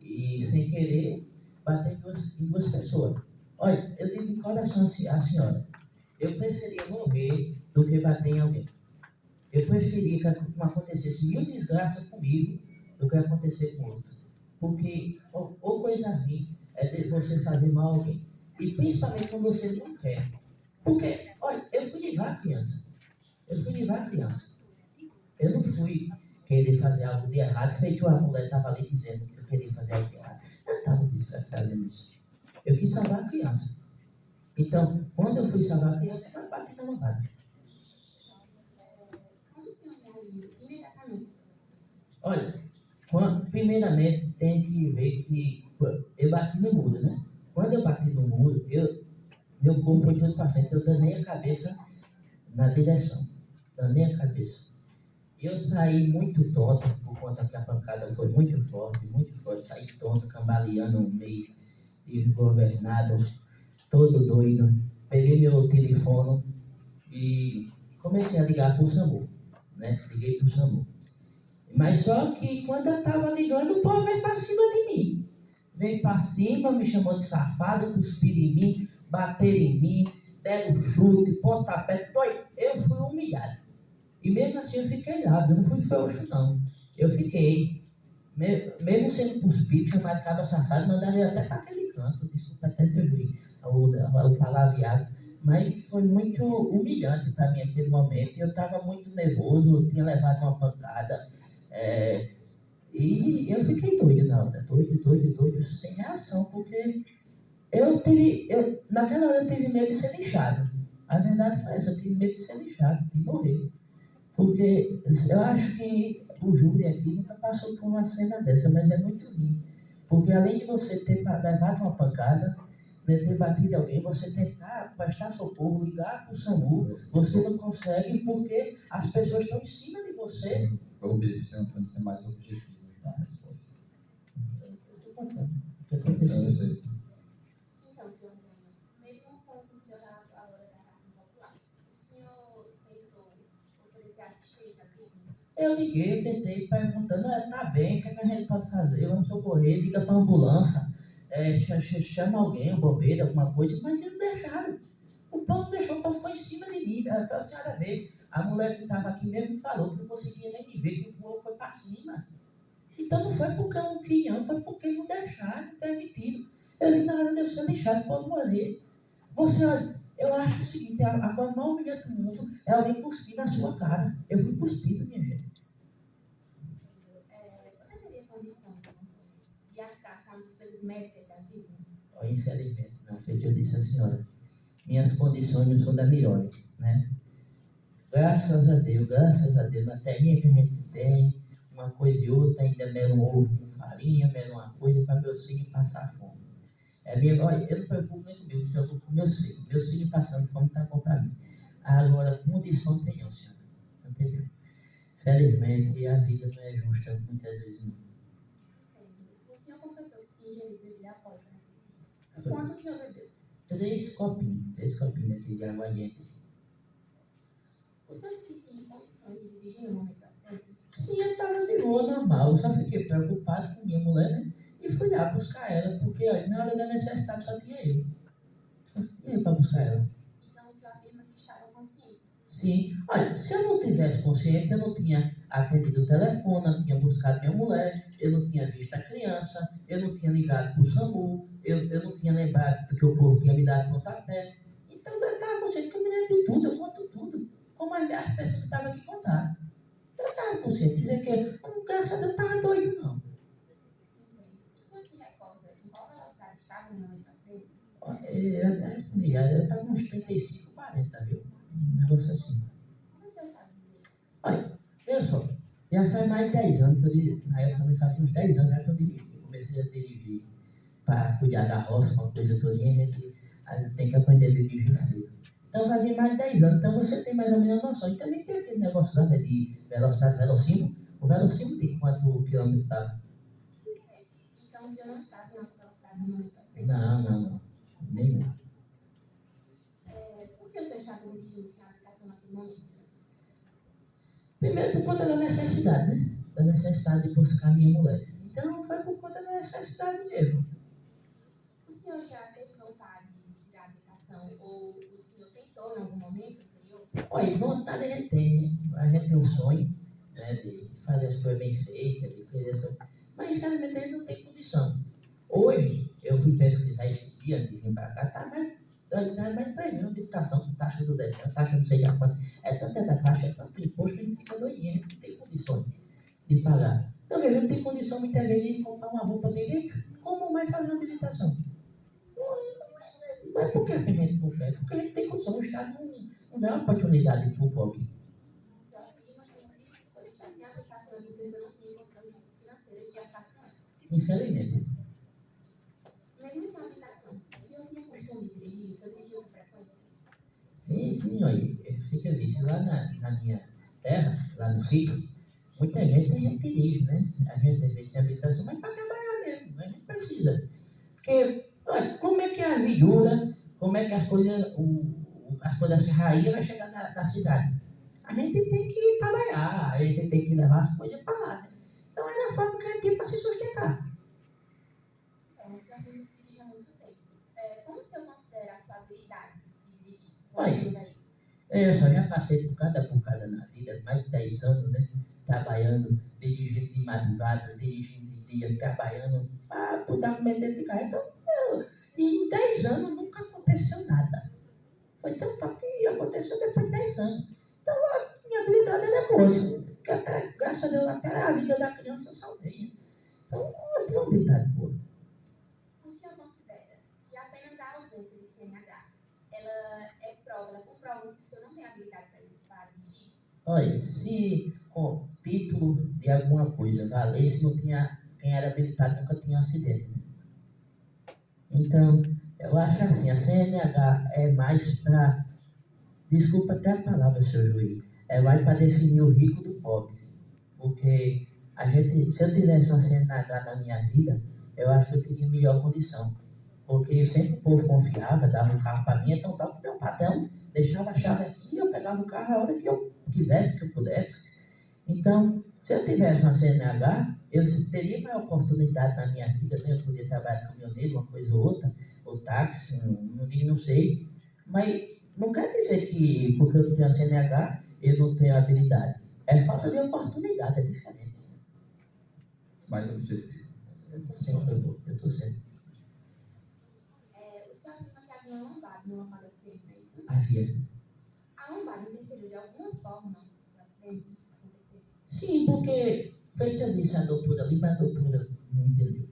e, sem querer, bateu em duas pessoas. Olha, eu digo de coração a senhora, eu preferia morrer do que bater em alguém. Eu preferia que acontecesse mil desgraças comigo do que acontecer com outro. Porque ou coisa ruim é de você fazer mal a alguém. E principalmente quando você não quer. Porque, olha, eu fui levar a criança. Eu não fui querer fazer algo de errado, feito a mulher estava ali dizendo que eu queria fazer algo de errado. Eu não estava fazendo isso. Eu quis salvar a criança. Então, quando eu fui salvar a criança, eu bati na lombada. Como o senhor reagiu imediatamente? Olha, primeiramente tem que ver que eu bati no muro, né? Quando eu bati no muro, meu corpo foi todo para frente, eu danei a cabeça na direção. Danei a cabeça. Eu saí muito tonto, por conta que a pancada foi muito forte, saí tonto, cambaleando no meio, desgovernado, todo doido. Peguei meu telefone e comecei a ligar para o SAMU, né? Liguei para o SAMU. Mas só que quando eu estava ligando, o povo veio para cima de mim. Veio para cima, me chamou de safado, cuspiram em mim, bateram em mim, deram chute, pontapé, eu fui humilhado. E mesmo assim eu fiquei lá, eu não fui frouxo não. Eu fiquei, mesmo sendo cuspido, chamado de cabra safado, mandaria até para aquele canto, desculpa até se eu vi o palavreado. Mas foi muito humilhante para mim aquele momento. Eu estava muito nervoso, eu tinha levado uma pancada. E eu fiquei doido na hora, doido, sem reação, porque naquela hora eu tive medo de ser lixado. A verdade foi essa, eu tive medo de ser lixado, de morrer. Porque eu acho que o júri aqui nunca passou por uma cena dessa, mas é muito ruim. Porque além de você ter levado uma pancada, ter batido alguém, você tentar prestar socorro, ligar para o SAMU, você não consegue porque as pessoas estão em cima de você. Senhor Antônio, ser mais objetivo na resposta. Estou contando o que aconteceu. Eu sei. Então, senhor Antônio, mesmo com o senhor relato a hora da Casa Popular, o senhor tentou oferecer assistência à vítima? Eu liguei, tentei, perguntando, tá bem, o que a gente pode fazer? Vamos socorrer, liga para a ambulância, chama alguém, um bombeiro, alguma coisa, mas eles não deixaram. O povo não deixou, o povo ficou em cima de mim. A senhora veio, a mulher que estava aqui mesmo falou que não conseguia nem me ver, que o povo foi para cima. Então não foi porque eu não queria, não, foi porque não deixaram, permitiram. Eu vi na hora de eu ser deixado, o povo morrer. Você, olha, Eu acho o seguinte, a coisa mais humilhante do mundo é alguém cuspir na sua cara. Eu fui cuspido, minha gente. Você teria condições de arcar com as despesas médicas da vida? Oh, infelizmente, não. Feito eu disse à senhora. Minhas condições não são da Mirone, né? Graças a Deus, na terrinha que a gente tem, uma coisa e outra, ainda melo um ovo com farinha, melo uma coisa para meu filho passar fome. Olha, eu não preocupo nem comigo, eu preocupo com meus filhos. Meus filhos passando fome está bom para mim. Agora, condição tem, senhora. Entendeu? Felizmente, a vida não é justa muitas vezes, não. O senhor confessou que ingeriu bebida alcoólica, né? Quanto o senhor bebeu? 3 copinhos aqui de aguardente. O senhor se sentiu em condições de dirigir no momento certo? Sim, eu estava de boa, normal. Eu só fiquei preocupado com minha mulher, né? E fui lá buscar ela, porque olha, na hora da necessidade só tinha eu. Só tinha eu para buscar ela. Então o senhor afirma que estava consciente? Sim. Olha, se eu não tivesse consciente, eu não tinha atendido o telefone, eu não tinha buscado minha mulher, eu não tinha visto a criança, eu não tinha ligado para o SAMU, eu não tinha lembrado que o povo tinha me dado pontapé. Então eu estava consciente que eu me lembro de tudo, eu conto tudo. Como a pessoa que estava aqui contar. Eu estava consciente, dizer que, graças a Deus, eu não estava doido, não. O senhor se recorda em qual velocidade estava no momento certo? Eu até respondi, eu estava uns 35, 40, viu? Um negócio assim. Como o senhor sabe disso? Olha, veja só, já faz mais de 10 anos que eu dirijo. Na época, eu fazia uns 10 anos já que eu dirigi. Eu comecei a dirigir para cuidar da roça, uma coisa toda, a gente tem que aprender a dirigir cedo. Então, fazia mais de 10 anos, então você tem mais ou menos a noção. E também tem aquele negócio lá, né, de velocidade, velocímetro. O velocímetro de quanto quilômetro estava? Então o senhor não estava em alta velocidade no momento certo? Não. Nenhum. Por que o senhor estava dirigindo sem aplicação naquele momento? Primeiro, por conta da necessidade, né? Da necessidade de buscar minha mulher. Então, foi por conta da necessidade mesmo. O senhor já teve vontade de tirar a aplicação ou o senhor tentou em algum momento anterior? Olha, vontade a gente tem, né? A gente tem um sonho, né, de fazer as coisas bem feitas, de querer... Mas, infelizmente, a gente não tem condição. Hoje, eu fui pesquisar esse dia, de vir para cá, tá mais tremendo de taxação, taxa do desenho, taxa não sei de quanto. É tanta taxa, é tanto imposto que a gente fica doidinho, a gente não tem condições de pagar. Então, veja, não tem condição muitas vezes de comprar uma roupa direito, como mais fazer uma habilitação? Mas por que a gente não quer? Porque a gente tem condição, o Estado não dá uma oportunidade para o pobre. O senhor afirma que o senhor está sem aplicação porque o senhor não tem condição financeira de arcar com ela. Infelizmente. Mesmo sem aplicação, o senhor tinha costume de dirigir? O senhor dirigiu com frequência? Sim, olha, o que eu disse, lá na minha terra, lá no sítio, muita gente dirige, né? A gente tem sem habilitação, mas para trabalhar mesmo, a gente precisa. Porque, olha, como é que a viúva, como é que as coisas da serraria vai chegar na cidade? A gente tem que trabalhar, a gente tem que levar as coisas para lá, né? Então é a forma que a gente tem para se sustentar. Então, o senhor dirige há muito tempo. Como o senhor considera a sua habilidade de dirigir? Olha, eu só já passei por cada na vida, mais de 10 anos, né? Trabalhando, dirigindo de madrugada, dirigindo de dia, trabalhando para botar com medo dentro de casa. Então, em 10 anos nunca aconteceu nada. Foi tão top que aconteceu depois de 10 anos. Então, a minha habilidade era boa, assim, porque até, graças a Deus, até a vida da criança eu salvei. Então, eu tenho uma habilidade boa. O senhor considera que apenas a ausência de CNH, ela comprova que o senhor não tem habilidade para dirigir? Olha, se com título de alguma coisa valesse, não tinha, quem era habilitado nunca tinha acidente. Então, eu acho assim, a CNH é mais para, desculpa até a palavra, seu juiz, é mais para definir o rico do pobre. Porque se eu tivesse uma CNH na minha vida, eu acho que eu teria melhor condição. Porque sempre o povo confiava, dava um carro para mim, então dava o meu patrão, deixava a chave assim, e eu pegava o carro a hora que eu quisesse, que eu pudesse. Então, se eu tivesse uma CNH, eu teria mais oportunidade na minha vida, né? Eu podia trabalhar com caminhoneiro, uma coisa ou outra, ou táxi, não sei. Mas não quer dizer que, porque eu não tenho a CNH, eu não tenho habilidade. É falta de oportunidade, é diferente. Mais objetivo. Eu estou sempre. O senhor afirma que havia um lombado no local da acidente, não é isso? Havia. A lombada interferiu de alguma forma no acidente acontecer? Sim, porque, feito eu disse a doutora ali, mas a doutora não entendeu.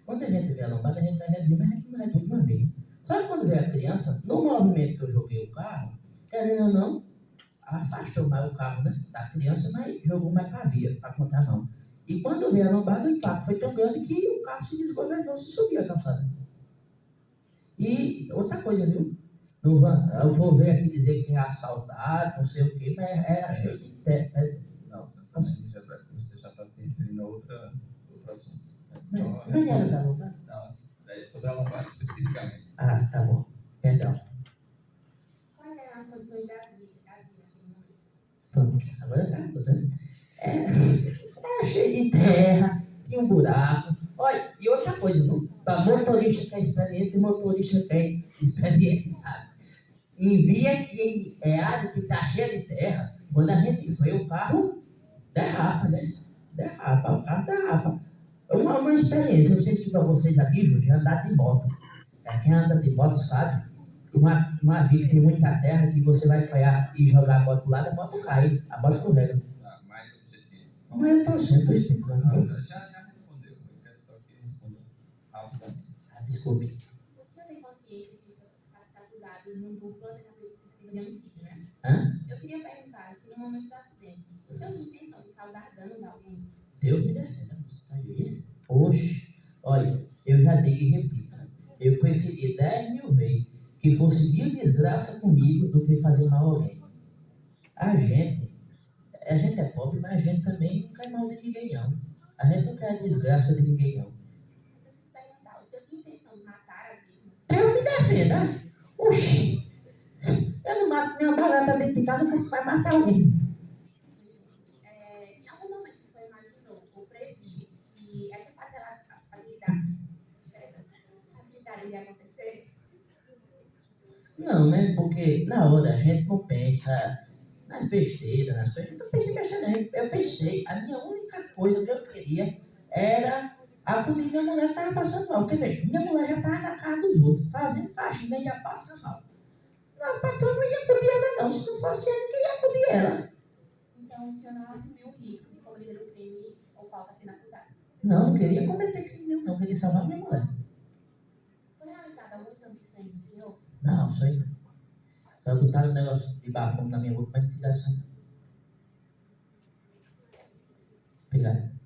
Quando a gente vê a lombada, a gente vai reduzir, mas a gente não reduz de uma vez. Só que quando vê a criança, no movimento que eu joguei o carro, querendo ou não, afastou mais o carro, né, da criança, mas jogou mais para a via, para contar não. E quando veio a lombada, o impacto foi tão grande que o carro se desgovernou, se subiu a calçada. E outra coisa, viu? Eu vou ver aqui dizer que é assaltado, não sei o quê, mas era cheio de terra. Não, você já está se referindo a outro assunto. Não era da lombada? Não, é sobre a lombada especificamente. Ah, tá bom. Perdão. Quais eram as condições da via naquele momento? Pronto, agora tô vendo. Era cheio de terra, tinha um buraco. Olha, e outra coisa, viu? Para motorista que é experiente, motorista que é experiente, sabe? Em via que é área que está cheia de terra, quando a gente vê o carro, derrapa, né? Derrapa, o carro derrapa. Uma experiência, não sei se para vocês aqui, Júlio, andar de moto. Quem anda de moto sabe, uma via que tem muita terra, que você vai frear e jogar a moto pro lado, a moto cai, a moto escorrega. Mais objetivo. Mas eu estou explicando. Já respondeu, eu quero só que responda rapidamente. Desculpe. O senhor tem consciência que está acusado num duplo tentativa de homicídio, né? Hã? Eu queria perguntar se no momento do acidente, o senhor tem intenção de causar danos a alguém? Deus me defenda, moça. Tá aí? Oxe, olha, eu já digo e repito. Eu preferi 10.000 vezes que fosse mil desgraça comigo do que fazer mal a alguém. A gente é pobre, mas a gente também não quer mal de ninguém, não. A gente não quer desgraça de ninguém, não. Eu preciso perguntar, o senhor tem intenção de matar a vítima? Deus me defenda. Oxi, eu não mato nenhuma barata dentro de casa porque vai matar alguém. Em algum momento o senhor imaginou ou previu que essa fatalidade iria acontecer? Não, né? Porque na hora a gente não pensa nas besteiras, nas coisas. Eu não pensei besteira, não. Eu pensei, a minha única coisa que eu queria era acudir minha mulher que estava passando mal. Porque, veja, minha mulher já estava na casa dos outros, fazendo faxina e já passa mal. Não, a patroa não ia acudir ela, não. Se não fosse ele, que ia acudir ela. Então o senhor não assumiu o risco de cometer o crime ao qual está sendo acusado? Não, não queria cometer crime nenhum, não. Queria salvar minha mulher. Foi realizado algum exame de sangue do senhor? Não, isso aí não. Só botaram um negócio de bafão na minha boca para não tirar sangue. Obrigado.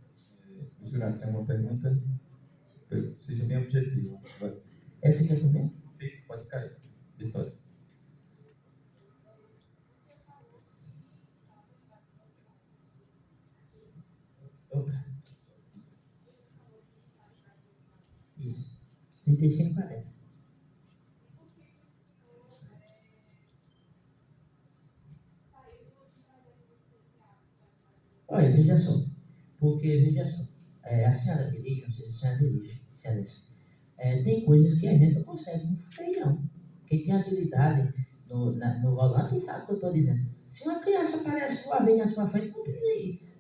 Jurado, se é uma pergunta, seja bem objetiva. Ele fica comigo? Fique, pode cair. Vitória. Opa. Isso. 35, 40. Olha, veja só. Porque, veja só. A senhora dirige, não sei se a senhora dirige. Tem coisas que a gente não consegue no freio, não. Quem tem habilidade no volante sabe o que eu estou dizendo. Se uma criança aparece uma vez na sua frente,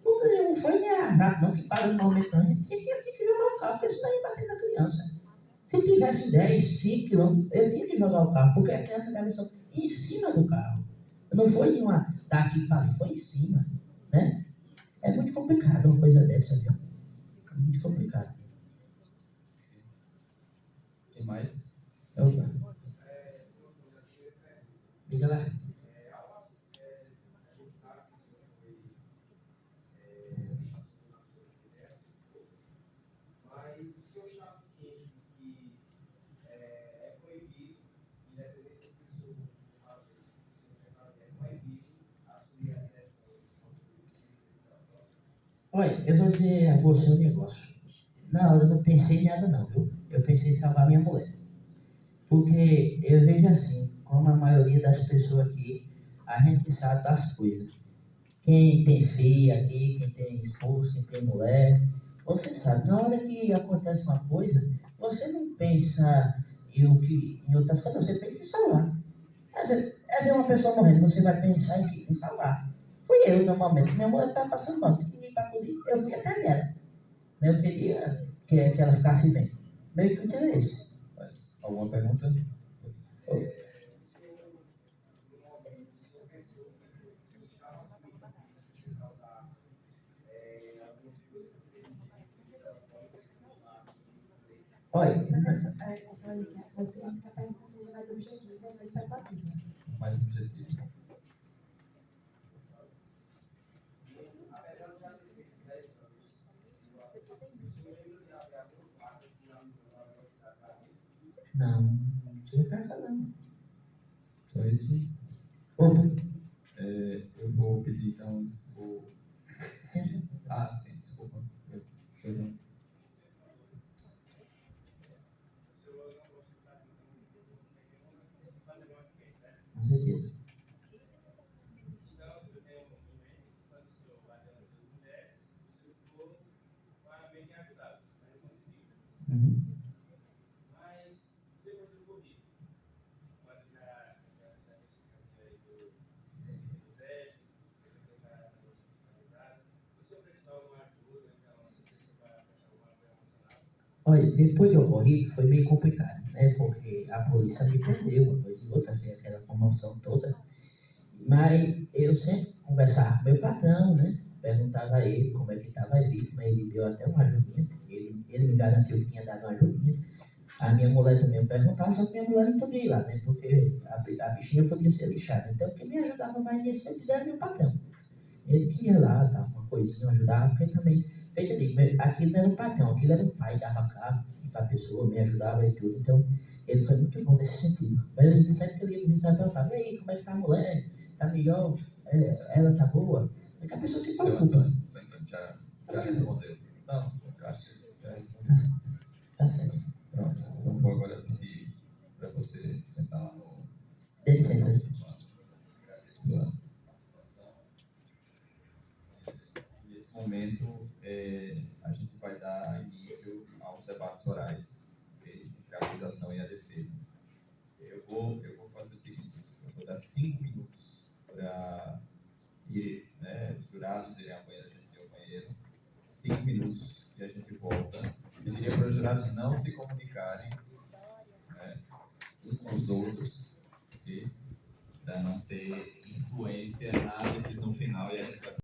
não foi nem a rato, não, que para no momento, não. A gente tinha que jogar o carro, porque senão ia bater na criança. Se tivesse 10, 5 quilômetros, eu tinha que jogar o carro, porque a criança atravessou em cima do carro. Não foi de uma daqui para ali, foi em cima, né? É muito complicado uma coisa dessa, viu? É muito complicado. Tem mais? Opa. Liga lá. Mas o senhor está ciente de que é proibido, independente do que o senhor quer fazer, é proibido assumir a direção Olha, eu vou dizer a você um negócio. Na hora eu não pensei em nada não, viu? Eu pensei em salvar minha mulher. Porque eu vejo assim, como a maioria das pessoas aqui, a gente sabe das coisas. Quem tem filha aqui, quem tem esposo, quem tem mulher, você sabe, na hora que acontece uma coisa, você não pensa em outras coisas, você pensa em salvar. É ver uma pessoa morrendo, você vai pensar em salvar. Fui eu, normalmente, minha mulher estava passando mal, tinha ninguém para acudir, eu fui até ela. Eu queria que ela ficasse bem. Meu intuito era esse. Alguma pergunta? pensou que estava assumindo isso de causar algumas coisas Olha, Excelência, nós precisamos que a pergunta seja mais objetiva e mais especulativa. Mais objetivo. Apesar de já ter feito 10 anos, o senhor lembra de haver algum fato sinalizando a velocidade da vida? não, não tinha pra cá não. Só isso? Opa, Eu vou pedir então. Ah, sim, desculpa. Perdão. com certeza. Então, eu tenho um momento, quando o senhor bateu nas duas mulheres, o senhor ficou bem ajudado, mas não conseguiu. Mas, depois do corrido, quando já nesse caminho aí do José, depois da hospitalizada, o senhor prestou alguma ajuda, então, o senhor prestou para prestar alguma apoio emocional? Olha, depois do ocorrido foi meio complicado, né? Porque a polícia me prendeu, uma coisa e outra, fez aquela comoção toda. Mas eu sempre conversava com meu patrão, né? Perguntava a ele como é que estava a vítima, ele deu até uma ajudinha, ele me garantiu que tinha dado uma ajudinha. A minha mulher também eu perguntava, só que minha mulher não podia ir lá, né? Porque a bichinha podia ser lixada. Então, quem me ajudava mais nesse sentido era meu patrão. Ele que ia lá, dava uma coisinha, ajudava, porque também, feito ali, aquilo não era um patrão, aquilo era um pai, dava carro para a pessoa, me ajudava e tudo. Então, ele foi muito bom nesse sentido. Mas ele disse sempre que ele ia me visitar e perguntava, e aí, como é que tá a mulher? Tá melhor? Ela tá boa? É que a pessoa se preocupa. Seu Antônio já respondeu. Não, eu acho que já respondeu. Tá certo. Pronto, então vou agora pedir para você sentar lá no. Dê licença. Agradeço a participação. Nesse momento, a gente vai dar início aos debates orais entre a acusação e a defesa. Eu vou fazer o seguinte: eu vou dar 5 minutos para ir, os jurados irem ao banheiro, a gente ir ao banheiro. 5 minutos e a gente volta. Eu diria para os jurados não se comunicarem uns com os outros, para não ter influência na decisão final e a gente vai